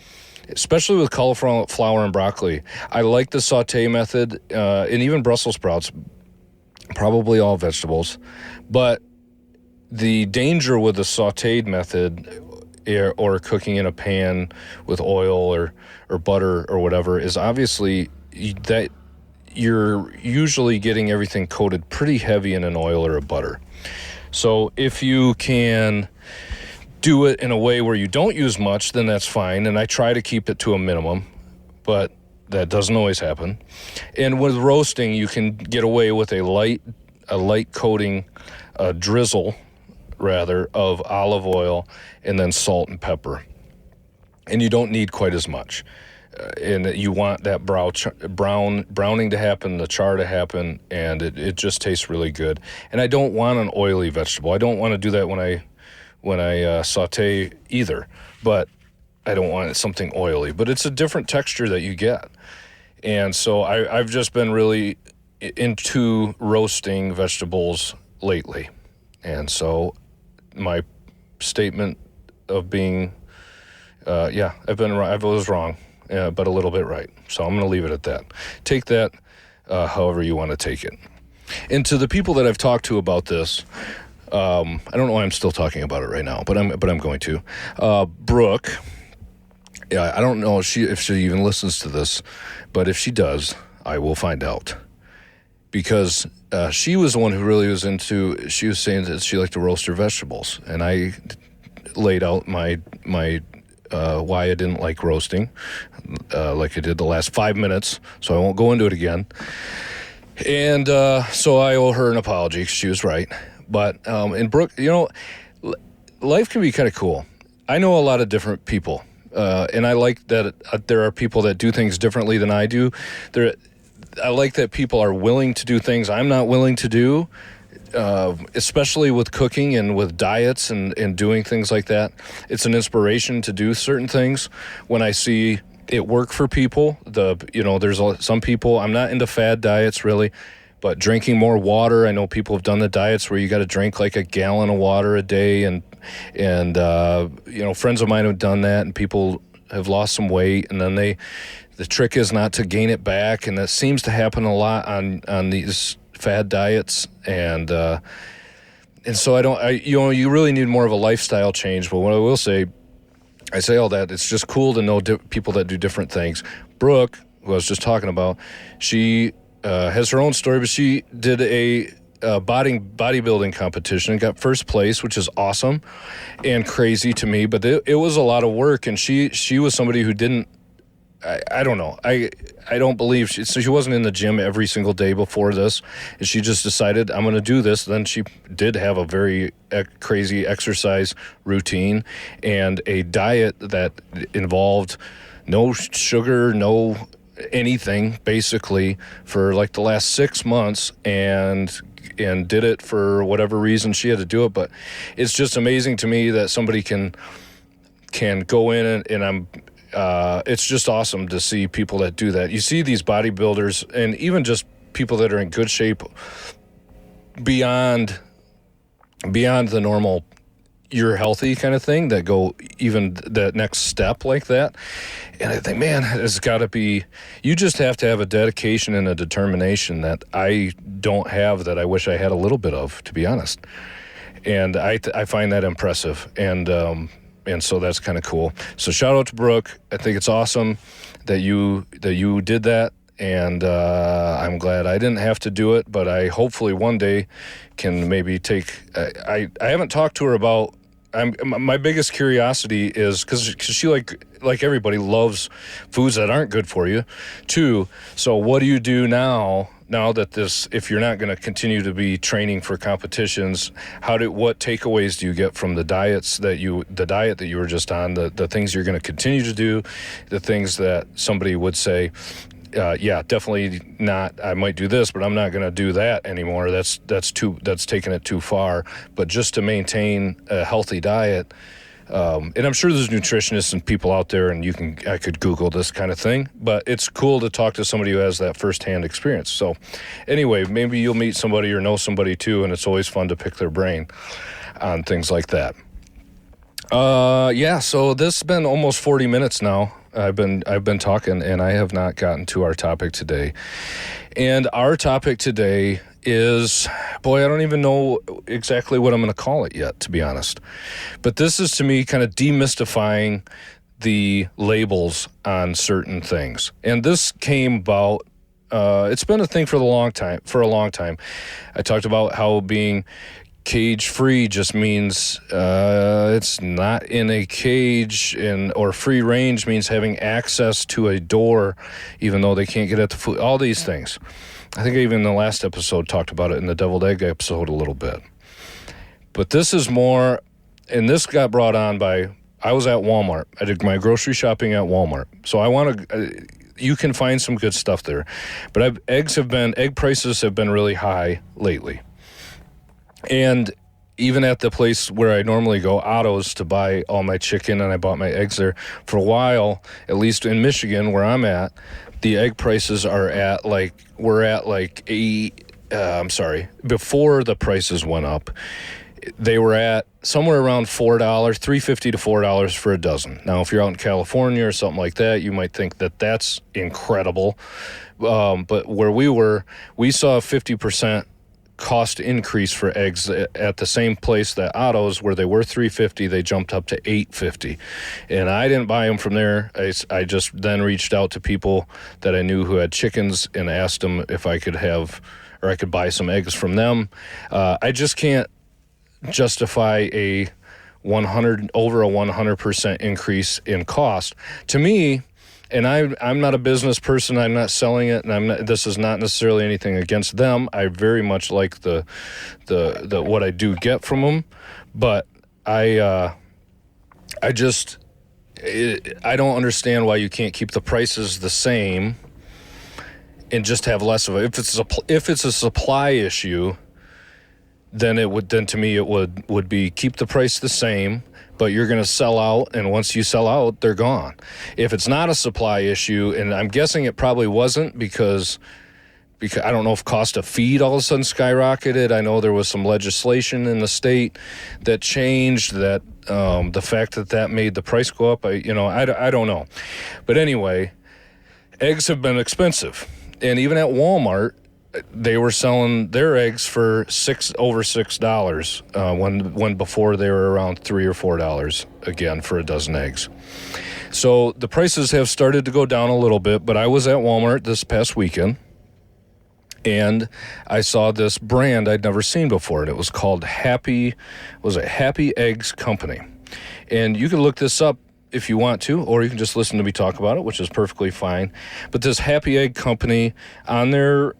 Especially with cauliflower and broccoli. I like the saute method, and even Brussels sprouts, probably all vegetables. But the danger with the sauteed method, or cooking in a pan with oil or butter or whatever, is obviously that you're usually getting everything coated pretty heavy in an oil or a butter. So if you can do it in a way where you don't use much, then that's fine. And I try to keep it to a minimum, but that doesn't always happen. And with roasting, you can get away with a light coating, a drizzle, rather, of olive oil and then salt and pepper. And you don't need quite as much. And you want that browning to happen, the char to happen, and it just tastes really good. And I don't want an oily vegetable. I don't want to do that when I saute either, but I don't want something oily. But it's a different texture that you get. And so I've just been really into roasting vegetables lately. And so my statement of being, I was wrong, but a little bit right. So I'm going to leave it at that. Take that however you want to take it. And to the people that I've talked to about this, I don't know why I'm still talking about it right now, but I'm going to. Brooke, I don't know if she even listens to this, but if she does, I will find out. Because she was the one who really was into, she was saying that she liked to roast her vegetables. And I laid out my why I didn't like roasting, like I did the last 5 minutes, so I won't go into it again. And so I owe her an apology, 'cause she was right. But in Brooke, life can be kind of cool. I know a lot of different people, and I like that there are people that do things differently than I do. I like that people are willing to do things I'm not willing to do, especially with cooking and with diets and doing things like that. It's an inspiration to do certain things when I see it work for people. There's some people, I'm not into fad diets really, but drinking more water. I know people have done the diets where you got to drink like a gallon of water a day, and friends of mine have done that, and people have lost some weight, and then the trick is not to gain it back, and that seems to happen a lot on these fad diets, and so you really need more of a lifestyle change. But what I will say, I say all that, it's just cool to know people that do different things. Brooke, who I was just talking about, she has her own story, but she did a bodybuilding competition and got first place, which is awesome and crazy to me, but it was a lot of work, and she was somebody who didn't, I don't know. I don't believe she wasn't in the gym every single day before this. And she just decided, I'm going to do this. Then she did have a very crazy exercise routine and a diet that involved no sugar, no anything, basically, for like the last 6 months, and did it for whatever reason she had to do it. But it's just amazing to me that somebody can go in and it's just awesome to see people that do that. You see these bodybuilders and even just people that are in good shape beyond the normal you're healthy kind of thing, that go even that next step like that. And I think, man, it's got to be, you just have to have a dedication and a determination that I don't have, that I wish I had a little bit of, to be honest. And I find that impressive. And so that's kind of cool. So shout out to Brooke. I think it's awesome that you did that. And I'm glad I didn't have to do it, but I hopefully one day can maybe take, I haven't talked to her about, my biggest curiosity is, because she, like everybody, loves foods that aren't good for you too. So what do you do now that this, if you're not going to continue to be training for competitions, what takeaways do you get from the diet that you were just on, the things you're going to continue to do, the things that somebody would say, yeah, definitely not, I might do this, but I'm not going to do that anymore. That's taking it too far. But just to maintain a healthy diet, and I'm sure there's nutritionists and people out there, and I could Google this kind of thing, but it's cool to talk to somebody who has that firsthand experience. So anyway, maybe you'll meet somebody or know somebody too, and it's always fun to pick their brain on things like that. So this has been almost 40 minutes now. I've been talking, and I have not gotten to our topic today. And our topic today is, boy, I don't even know exactly what I'm going to call it yet, to be honest. But this is, to me, kind of demystifying the labels on certain things. And this came about, it's been a thing for a long time. I talked about how being Cage-free just means it's not in a cage, or free range means having access to a door, even though they can't get at the food. All these things. I think even in the last episode talked about it in the deviled egg episode a little bit. But this is more, and this got brought on by, I was at Walmart. I did my grocery shopping at Walmart. So I want to, you can find some good stuff there. But egg prices have been really high lately. And even at the place where I normally go, Otto's, to buy all my chicken, and I bought my eggs there, for a while, at least in Michigan where I'm at, the egg prices are at before the prices went up, they were at somewhere around $4, $3.50 to $4 for a dozen. Now, if you're out in California or something like that, you might think that that's incredible. But where we were, we saw a 50% cost increase for eggs at the same place that Otto's, where they were $3.50, they jumped up to $8.50. And I didn't buy them from there. I just then reached out to people that I knew who had chickens and asked them if I could have, or I could buy some eggs from them. I just can't justify over a 100% increase in cost. To me, and I'm not a business person, I'm not selling it, and this is not necessarily anything against them. I very much like the what I do get from them, but I don't understand why you can't keep the prices the same and just have less of it. If it's a supply issue, then to me it would be keep the price the same, but you're going to sell out, and once you sell out, they're gone. If it's not a supply issue, and I'm guessing it probably wasn't because I don't know if cost of feed all of a sudden skyrocketed. I know there was some legislation in the state that changed that, the fact that made the price go up. I don't know. But anyway, eggs have been expensive. And even at Walmart, they were selling their eggs for over $6 when before they were around $3 or $4 again for a dozen eggs. So the prices have started to go down a little bit, but I was at Walmart this past weekend, and I saw this brand I'd never seen before, and it was called Happy Eggs Company. And you can look this up if you want to, or you can just listen to me talk about it, which is perfectly fine. But this Happy Egg Company, on their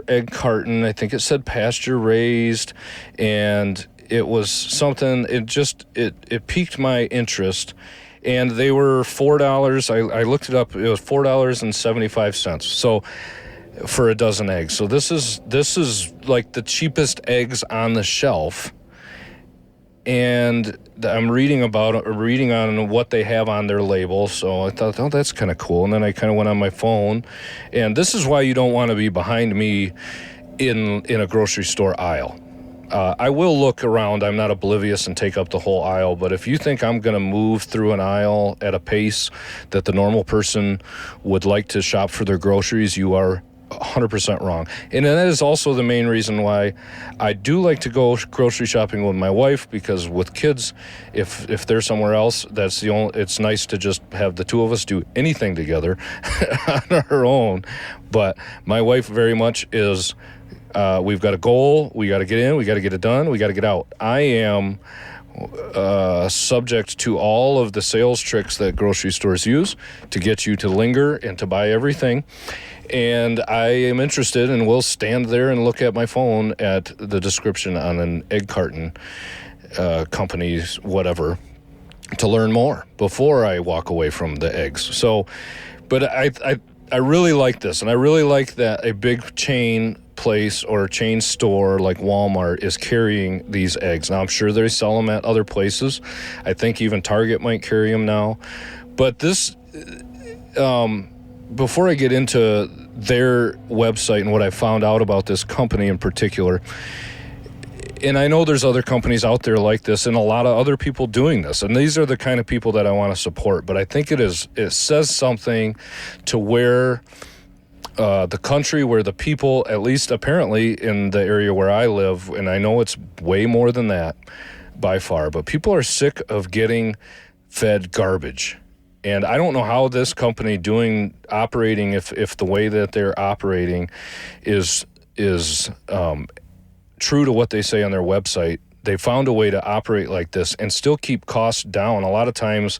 egg carton, I think it said pasture raised, and it was something, it piqued my interest. And they were $4. I looked it up. It was $4.75. So for a dozen eggs. So this is like the cheapest eggs on the shelf. And I'm reading on what they have on their label, so I thought, oh, that's kind of cool. And then I kind of went on my phone, and this is why you don't want to be behind me in a grocery store aisle. I will look around. I'm not oblivious and take up the whole aisle, but if you think I'm going to move through an aisle at a pace that the normal person would like to shop for their groceries, you are 100% wrong. And that is also the main reason why I do like to go grocery shopping with my wife, because with kids, if they're somewhere else, it's nice to just have the two of us do anything together on our own. But my wife very much is, we've got a goal, we got to get in, we got to get it done, we got to get out. I am subject to all of the sales tricks that grocery stores use to get you to linger and to buy everything. And I am interested and will stand there and look at my phone at the description on an egg carton, company's whatever, to learn more before I walk away from the eggs. So, but I really like this, and I really like that a big chain place or a chain store like Walmart is carrying these eggs. Now, I'm sure they sell them at other places. I think even Target might carry them now. But this, before I get into their website and what I found out about this company in particular, and I know there's other companies out there like this and a lot of other people doing this, and these are the kind of people that I want to support, but I think it says something to where the country, where the people, at least apparently in the area where I live, and I know it's way more than that by far, but people are sick of getting fed garbage. And I don't know how this company operating, if the way that they're operating is true to what they say on their website. They found a way to operate like this and still keep costs down. A lot of times,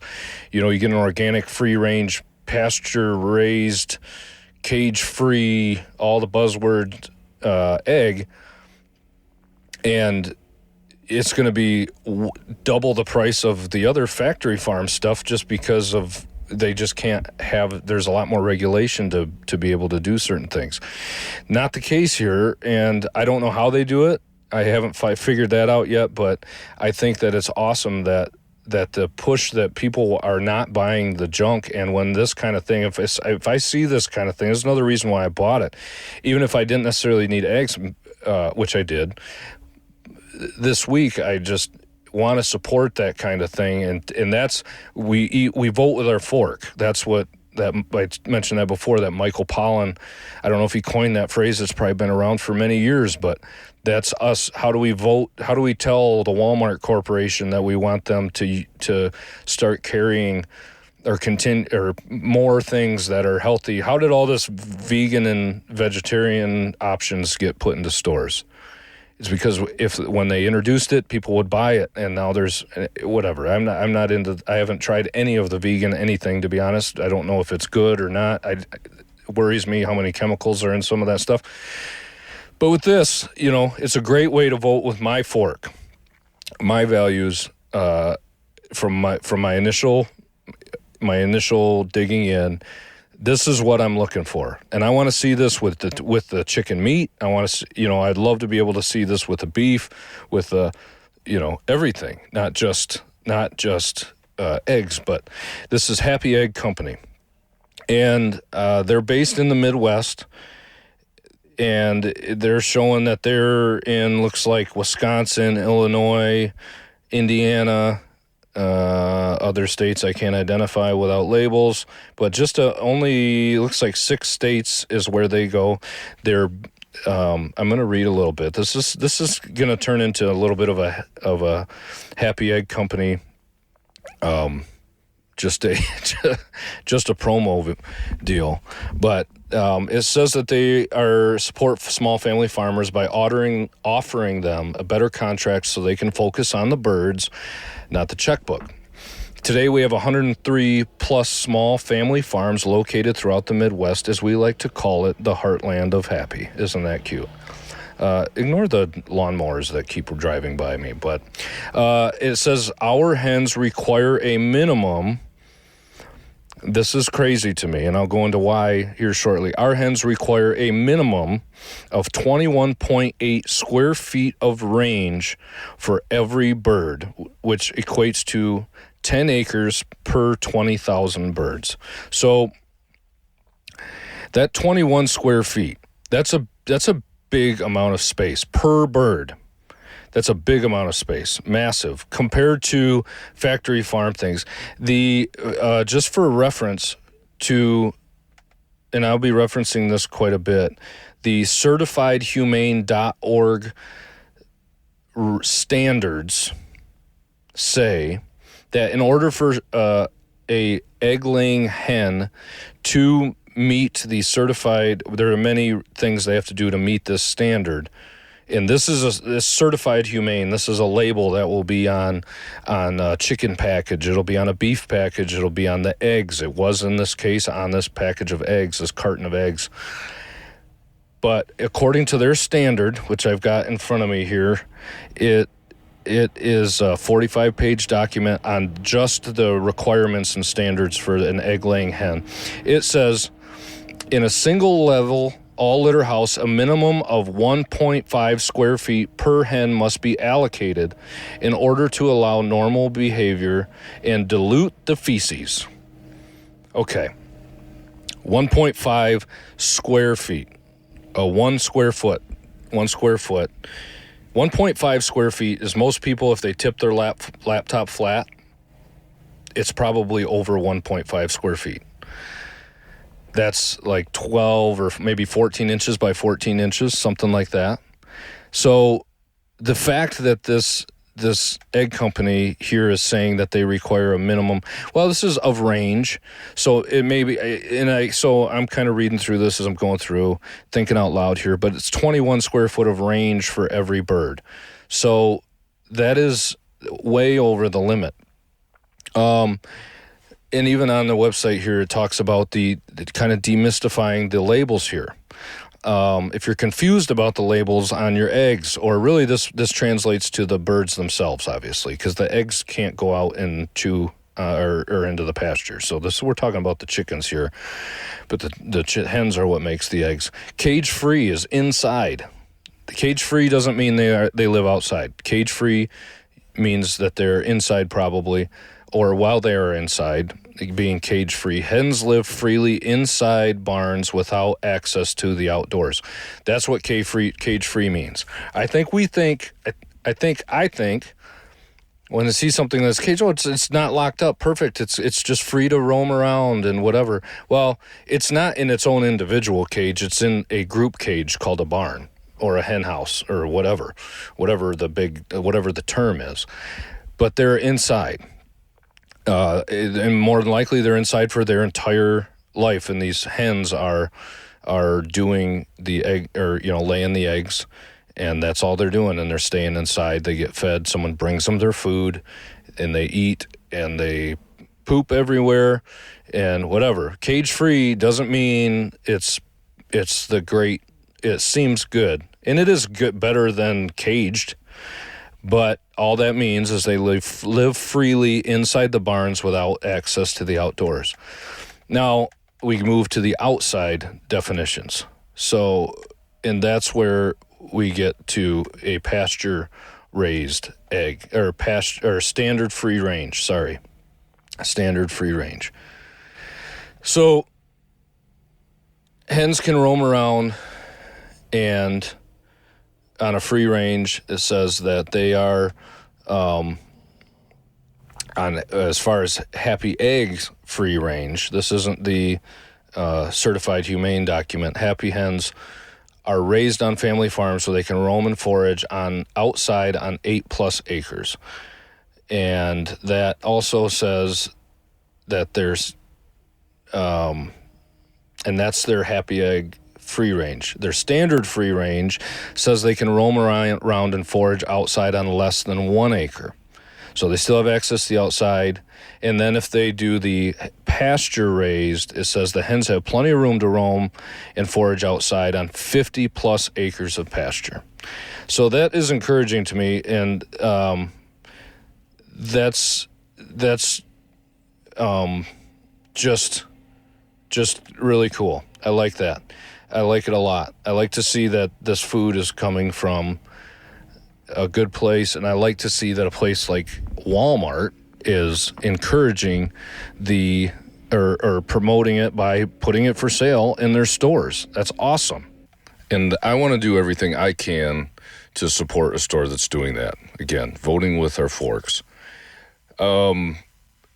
you get an organic, free-range, pasture-raised, cage-free, all the buzzword egg, and it's going to be double the price of the other factory farm stuff just because of they just can't have, there's a lot more regulation to be able to do certain things. Not the case here, and I don't know how they do it. I haven't figured that out yet, but I think that it's awesome that the push that people are not buying the junk, and when this kind of thing, if I see this kind of thing, there's another reason why I bought it. Even if I didn't necessarily need eggs, which I did, this week I just want to support that kind of thing, and that's we vote with our fork. That's what that I mentioned that before. That Michael Pollan, I don't know if he coined that phrase. It's probably been around for many years, but that's us. How do we vote? How do we tell the Walmart Corporation that we want them to start carrying or continue or more things that are healthy? How did all this vegan and vegetarian options get put into stores? It's because when they introduced it, people would buy it, and now there's whatever. I'm not into. I haven't tried any of the vegan anything, to be honest. I don't know if it's good or not. It worries me how many chemicals are in some of that stuff. But with this, it's a great way to vote with my fork, my values from my initial digging in. This is what I'm looking for, and I want to see this with the chicken meat. I want to, I'd love to be able to see this with the beef, with the, everything, not just eggs. But this is Happy Egg Company, and they're based in the Midwest, and they're showing that they're in looks like Wisconsin, Illinois, Indiana. Other states I can't identify without labels, but just only looks like 6 states is where they go. They're I'm going to read a little bit. This is going to turn into a little bit of a Happy Egg Company, just a promo deal, but it says that they support small family farmers by offering them a better contract so they can focus on the birds, not the checkbook. Today we have 103 plus small family farms located throughout the Midwest, as we like to call it, the heartland of happy. Isn't that cute? Ignore the lawnmowers that keep driving by me, but it says our hens require a minimum. This is crazy to me, and I'll go into why here shortly. Our hens require a minimum of 21.8 square feet of range for every bird, which equates to 10 acres per 20,000 birds. So that 21 square feet, that's a big amount of space per bird. That's a big amount of space, massive, compared to factory farm things. The just for reference to, and I'll be referencing this quite a bit, the certifiedhumane.org standards say that in order for a egg-laying hen to meet the certified, there are many things they have to do to meet this standard. And this is this certified humane. This is a label that will be on a chicken package. It'll be on a beef package. It'll be on the eggs. It was in this case on this package of eggs, this carton of eggs. But according to their standard, which I've got in front of me here, it is a 45-page document on just the requirements and standards for an egg-laying hen. It says, in a single level all litter house, a minimum of 1.5 square feet per hen must be allocated in order to allow normal behavior and dilute the feces. Okay. 1.5 square feet. 1 square foot. 1.5 square feet is most people, if they tip their laptop flat, it's probably over 1.5 square feet. That's like 12 or maybe 14 inches by 14 inches, something like that. So the fact that this this egg company here is saying that they require a minimum. Well, this is of range, so it may be. So I'm kind of reading through this as I'm going through, thinking out loud here. But it's 21 square foot of range for every bird, so that is way over the limit. And even on the website here, it talks about the kind of demystifying the labels here. If you're confused about the labels on your eggs, or really this translates to the birds themselves, obviously, because the eggs can't go out into or into the pasture. So we're talking about the chickens here, but the hens are what makes the eggs. Cage free is inside. Cage free doesn't mean they live outside. Cage free means that they're inside probably, or while they are inside, being cage-free. Hens live freely inside barns without access to the outdoors. That's what cage-free means. I think when I see something that's caged, it's not locked up. Perfect. It's just free to roam around and whatever. Well, it's not in its own individual cage. It's in a group cage called a barn or a hen house or whatever the term is. But they're inside. And more than likely they're inside for their entire life, and these hens are doing the egg, or laying the eggs, and that's all they're doing, and they're staying inside. They get fed, someone brings them their food, and they eat, and they poop everywhere and whatever. Cage free doesn't mean it seems good, and it is good, better than caged. But all that means is they live freely inside the barns without access to the outdoors. Now, we move to the outside definitions. So, and that's where we get to a pasture-raised egg, or standard free range, standard free range. So, hens can roam around, and on a free range, it says that they are, as far as happy eggs free range, this isn't the certified humane document. Happy hens are raised on family farms so they can roam and forage outside on 8+ acres. And that also says that there's, and that's their happy egg free range. Their standard free range says they can roam around and forage outside on less than 1 acre. So they still have access to the outside. And then if they do the pasture raised, it says the hens have plenty of room to roam and forage outside on 50+ acres of pasture. So that is encouraging to me, and that's just really cool. I like that. I like it a lot. I like to see that this food is coming from a good place, and I like to see that a place like Walmart is encouraging or promoting it by putting it for sale in their stores. That's awesome. And I want to do everything I can to support a store that's doing that. Again, voting with our forks.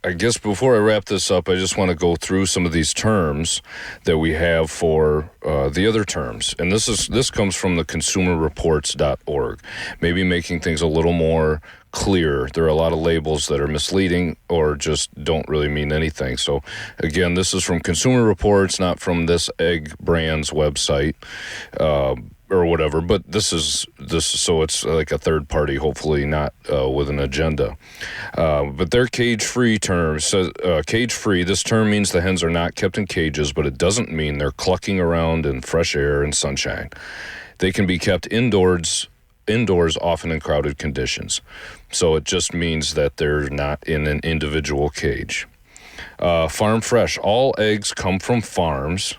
I guess before I wrap this up, I just want to go through some of these terms that we have for the other terms. And this comes from the consumerreports.org, maybe making things a little more clear. There are a lot of labels that are misleading or just don't really mean anything. So again, this is from Consumer Reports, not from this egg brand's website. Or whatever, but this is so it's like a third party, hopefully not with an agenda. But their cage-free term says cage-free. This term means the hens are not kept in cages, but it doesn't mean they're clucking around in fresh air and sunshine. They can be kept indoors, often in crowded conditions. So it just means that they're not in an individual cage. Farm fresh. All eggs come from farms,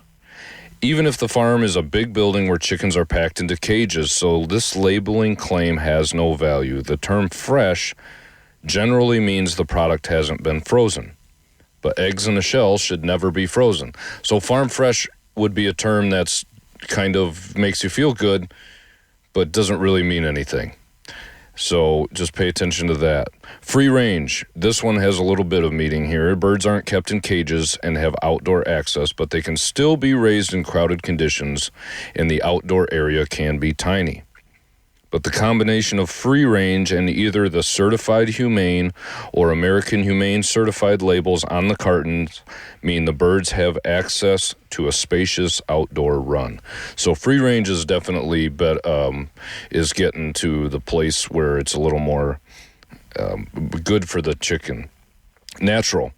even if the farm is a big building where chickens are packed into cages, so this labeling claim has no value. The term fresh generally means the product hasn't been frozen, but eggs in a shell should never be frozen. So farm fresh would be a term that's kind of makes you feel good, but doesn't really mean anything. So just pay attention to that. Free range. This one has a little bit of meaning here. Birds aren't kept in cages and have outdoor access, but they can still be raised in crowded conditions, and the outdoor area can be tiny. But the combination of free range and either the Certified Humane or American Humane certified labels on the cartons mean the birds have access to a spacious outdoor run. So free range is definitely is getting to the place where it's a little more good for the chicken. Natural.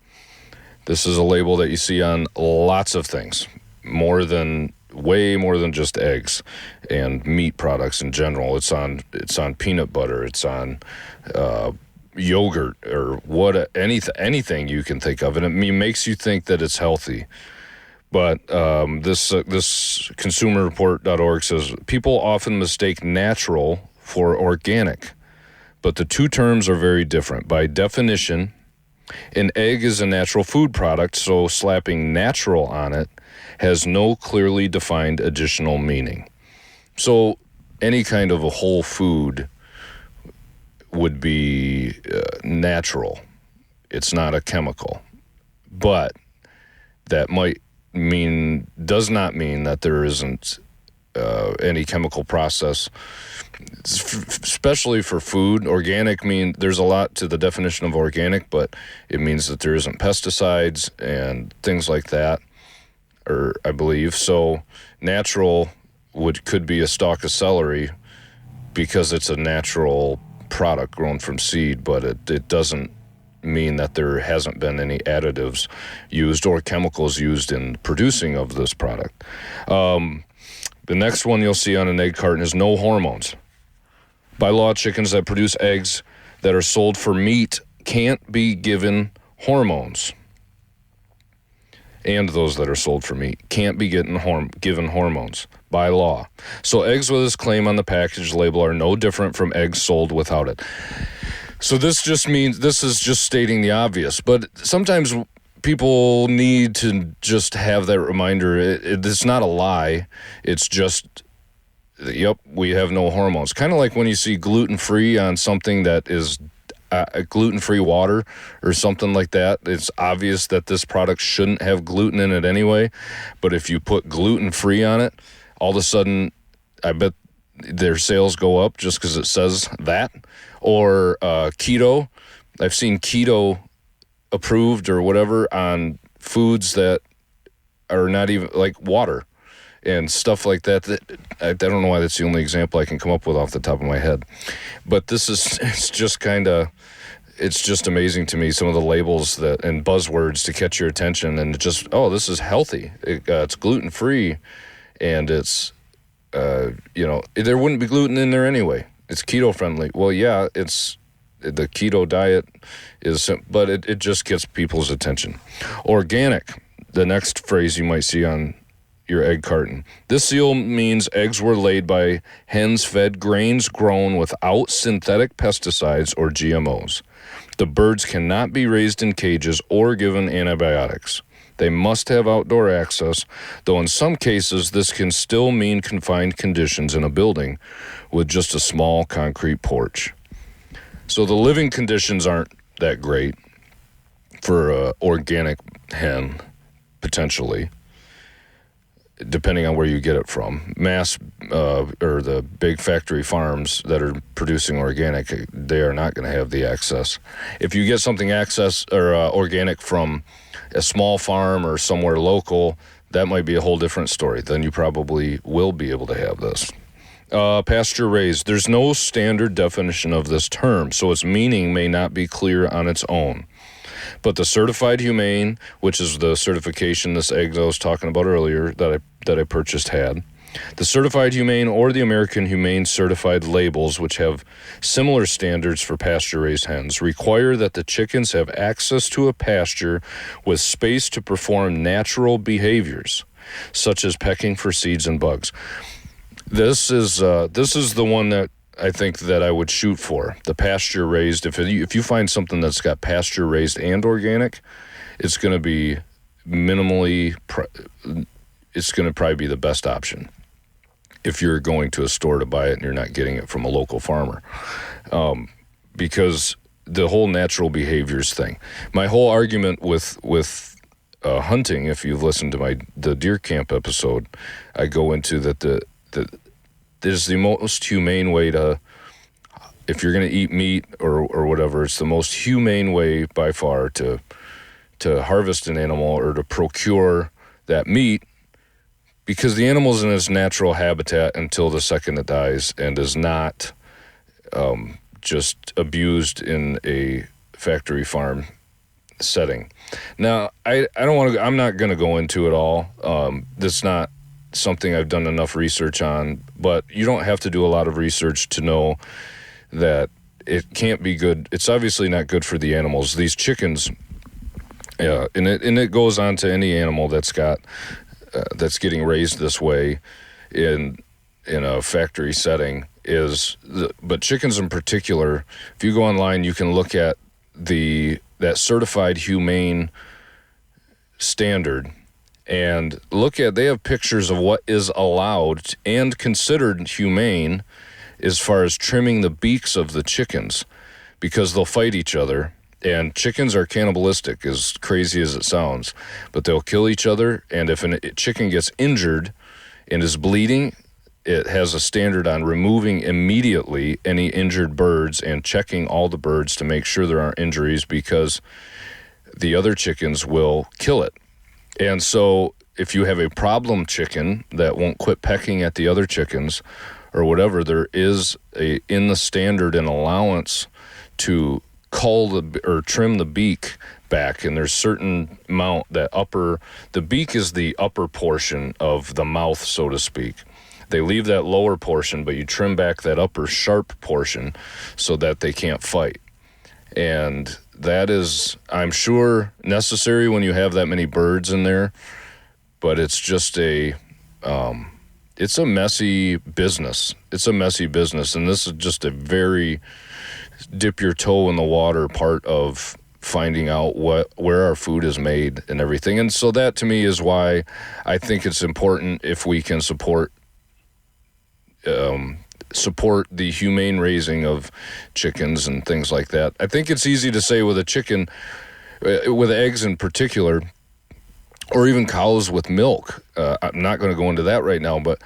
This is a label that you see on lots of things, way more than just eggs and meat products in general. It's on peanut butter. It's on yogurt or anything you can think of, and it makes you think that it's healthy. But this consumerreport.org says people often mistake natural for organic, but the two terms are very different. By definition, an egg is a natural food product, so slapping natural on it has no clearly defined additional meaning. So any kind of a whole food would be natural. It's not a chemical. But that does not mean that there isn't any chemical process, especially for food. Organic there's a lot to the definition of organic, but it means that there isn't pesticides and things like that, or I believe. So natural could be a stalk of celery because it's a natural product grown from seed, but it doesn't mean that there hasn't been any additives used or chemicals used in producing of this product. The next one you'll see on an egg carton is no hormones. By law, chickens that produce eggs that are sold for meat can't be given hormones. And those that are sold for meat can't be given hormones by law. So eggs with this claim on the package label are no different from eggs sold without it. So this is just stating the obvious. But sometimes people need to just have that reminder. It's not a lie. It's just, yep, we have no hormones. Kind of like when you see gluten-free on something that is gluten-free water or something like that. It's obvious that this product shouldn't have gluten in it anyway. But if you put gluten-free on it, all of a sudden, I bet their sales go up just because it says that. Or keto. I've seen keto approved or whatever on foods that are not even like water and stuff like that. I don't know why that's the only example I can come up with off the top of my head. But it's just amazing to me, some of the labels and buzzwords to catch your attention, and this is healthy. It's gluten-free, and it's, there wouldn't be gluten in there anyway. It's keto-friendly. Well, yeah, the keto diet but it just gets people's attention. Organic, the next phrase you might see on your egg carton. This seal means eggs were laid by hens fed grains grown without synthetic pesticides or GMOs. The birds cannot be raised in cages or given antibiotics. They must have outdoor access, though in some cases this can still mean confined conditions in a building with just a small concrete porch. So the living conditions aren't that great for an organic hen, potentially, depending on where you get it from. Or the big factory farms that are producing organic, they are not going to have the access. If you get something organic from a small farm or somewhere local, that might be a whole different story. Then you probably will be able to have this. Pasture raised. There's no standard definition of this term, so its meaning may not be clear on its own. But the Certified Humane, which is the certification this egg that I was talking about earlier that I purchased had, the Certified Humane or the American Humane certified labels, which have similar standards for pasture-raised hens, require that the chickens have access to a pasture with space to perform natural behaviors, such as pecking for seeds and bugs. This is the one that I think that I would shoot for, the pasture raised. If you find something that's got pasture raised and organic, it's going to be it's going to probably be the best option if you're going to a store to buy it and you're not getting it from a local farmer. Because the whole natural behaviors thing. My whole argument with hunting, if you've listened to the deer camp episode, I go into that is the most humane way to, if you're going to eat meat or whatever, it's the most humane way by far to harvest an animal or to procure that meat, because the animal's in its natural habitat until the second it dies and is not just abused in a factory farm setting. Now, I don't want to. I'm not going to go into it all. That's not something I've done enough research on. But you don't have to do a lot of research to know that it can't be good. It's obviously not good for the animals. These chickens, and it goes on to any animal that's that's getting raised this way in a factory setting. But chickens in particular, if you go online, you can look at that certified humane standard and they have pictures of what is allowed and considered humane as far as trimming the beaks of the chickens, because they'll fight each other. And chickens are cannibalistic, as crazy as it sounds, but they'll kill each other. And if a chicken gets injured and is bleeding, it has a standard on removing immediately any injured birds and checking all the birds to make sure there aren't injuries, because the other chickens will kill it. And so if you have a problem chicken that won't quit pecking at the other chickens or whatever, there is in the standard an allowance to cull or trim the beak back, and there's certain amount the beak is the upper portion of the mouth, so to speak. They leave that lower portion, but you trim back that upper sharp portion so that they can't fight. And that is, I'm sure, necessary when you have that many birds in there, but it's just it's a messy business. It's a messy business, and this is just a very dip your toe in the water part of finding out where our food is made and everything. And so that to me is why I think it's important if we can support the humane raising of chickens and things like that. I think it's easy to say with a chicken, with eggs in particular, or even cows with milk. I'm not going to go into that right now, but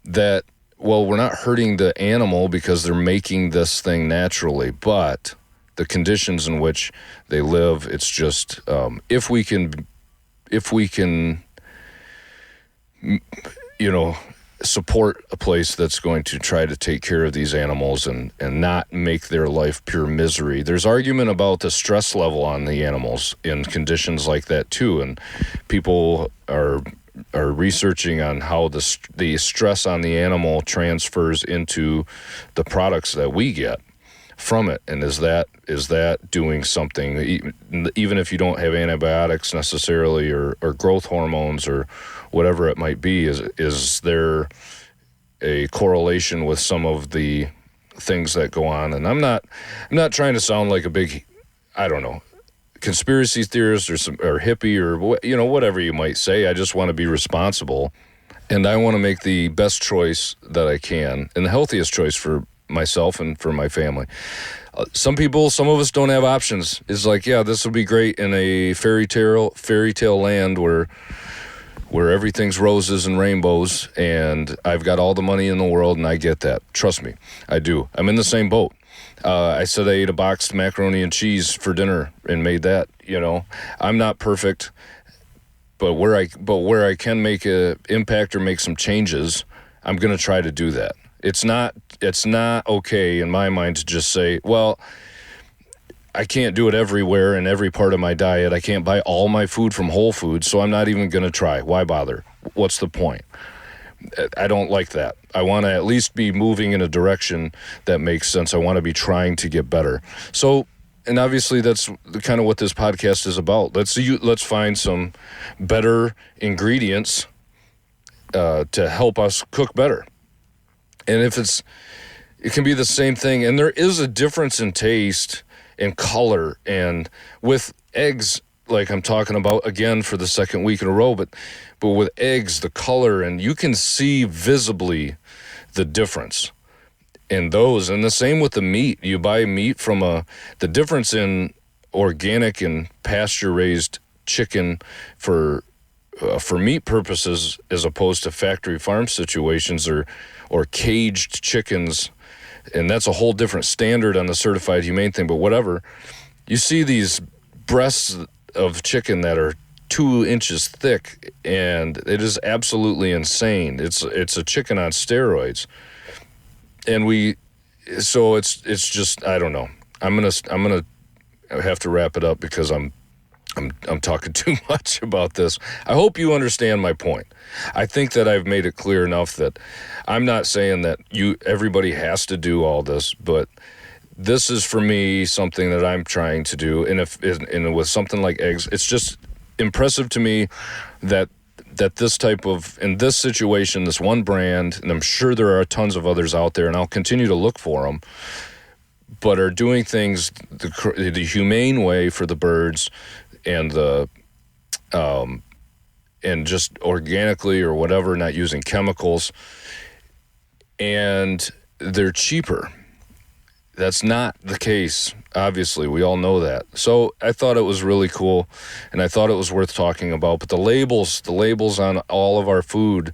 that, well, we're not hurting the animal because they're making this thing naturally, but the conditions in which they live, it's just, if we can, support a place that's going to try to take care of these animals and not make their life pure misery. There's argument about the stress level on the animals in conditions like that too, and people are researching on how the stress on the animal transfers into the products that we get from it, and is that doing something, even if you don't have antibiotics necessarily or growth hormones or whatever it might be, is there a correlation with some of the things that go on? And I'm not trying to sound like a big, I don't know, conspiracy theorist or hippie or whatever you might say. I just want to be responsible, and I want to make the best choice that I can and the healthiest choice for myself and for my family. Some of us don't have options. It's like, yeah, this would be great in a fairy tale land where everything's roses and rainbows, and I've got all the money in the world, and I get that. Trust me, I do. I'm in the same boat. I said I ate a boxed macaroni and cheese for dinner and made that. I'm not perfect, but where I can make an impact or make some changes, I'm going to try to do that. It's not okay in my mind to just say, well, I can't do it everywhere in every part of my diet. I can't buy all my food from Whole Foods, so I'm not even going to try. Why bother? What's the point? I don't like that. I want to at least be moving in a direction that makes sense. I want to be trying to get better. So, and obviously that's kind of what this podcast is about. Let's find some better ingredients to help us cook better. And if it can be the same thing, and there is a difference in taste and color, and with eggs, like I'm talking about again for the second week in a row, but with eggs, the color, and you can see visibly the difference in those. And the same with the meat. You buy meat from the difference in organic and pasture-raised chicken for for meat purposes, as opposed to factory farm situations or caged chickens, and that's a whole different standard on the certified humane thing. But whatever, you see these breasts of chicken that are 2 inches thick, and it is absolutely insane. It's a chicken on steroids, and so it's just, I don't know. I'm gonna have to wrap it up because I'm talking too much about this. I hope you understand my point. I think that I've made it clear enough that I'm not saying that everybody has to do all this, but this is for me something that I'm trying to do. And with something like eggs, it's just impressive to me that this type of, in this situation, this one brand, and I'm sure there are tons of others out there, and I'll continue to look for them, but are doing things the humane way for the birds, and and just organically or whatever, not using chemicals, and they're cheaper. That's not the case. Obviously, we all know that. So I thought it was really cool, and I thought it was worth talking about. But the labels on all of our food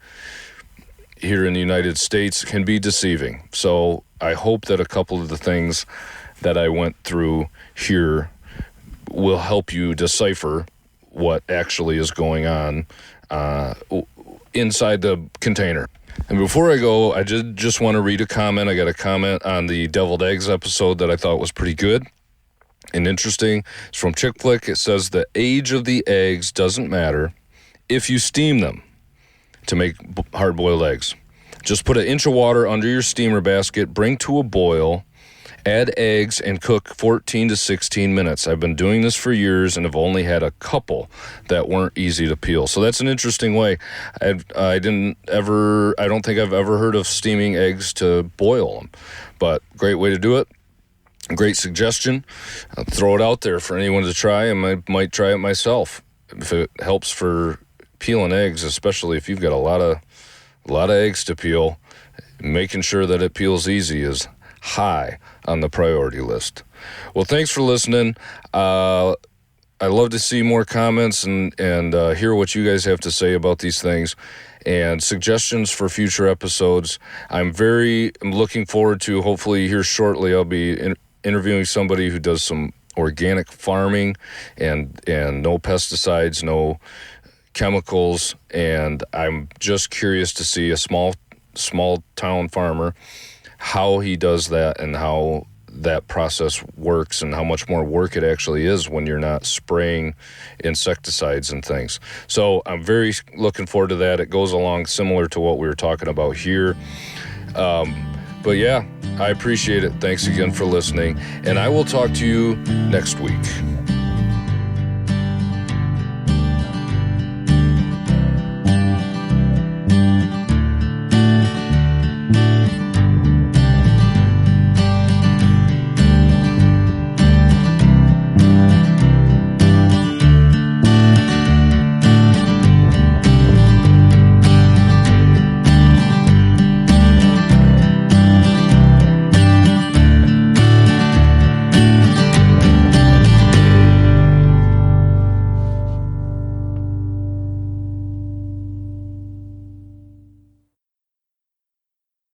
here in the United States can be deceiving. So I hope that a couple of the things that I went through here will help you decipher what actually is going on inside the container. And before I go, I did just want to read a comment. I got a comment on the deviled eggs episode that I thought was pretty good and interesting. It's from Chick Flick. It says the age of the eggs doesn't matter if you steam them to make hard-boiled eggs. Just put an inch of water under your steamer basket, bring to a boil, add eggs, and cook 14 to 16 minutes. I've been doing this for years and have only had a couple that weren't easy to peel. So that's an interesting way. I don't think I've ever heard of steaming eggs to boil them, but great way to do it. Great suggestion. I'll throw it out there for anyone to try, and I might try it myself. If it helps for peeling eggs, especially if you've got a lot of eggs to peel, making sure that it peels easy is high on the priority list. Well, thanks for listening. I love to see more comments and hear what you guys have to say about these things and suggestions for future episodes. I'm looking forward to, hopefully here shortly, I'll be interviewing somebody who does some organic farming and no pesticides, no chemicals, and I'm just curious to see a small town farmer, how he does that and how that process works and how much more work it actually is when you're not spraying insecticides and things. So I'm very looking forward to that. It goes along similar to what we were talking about here. But yeah, I appreciate it. Thanks again for listening, and I will talk to you next week.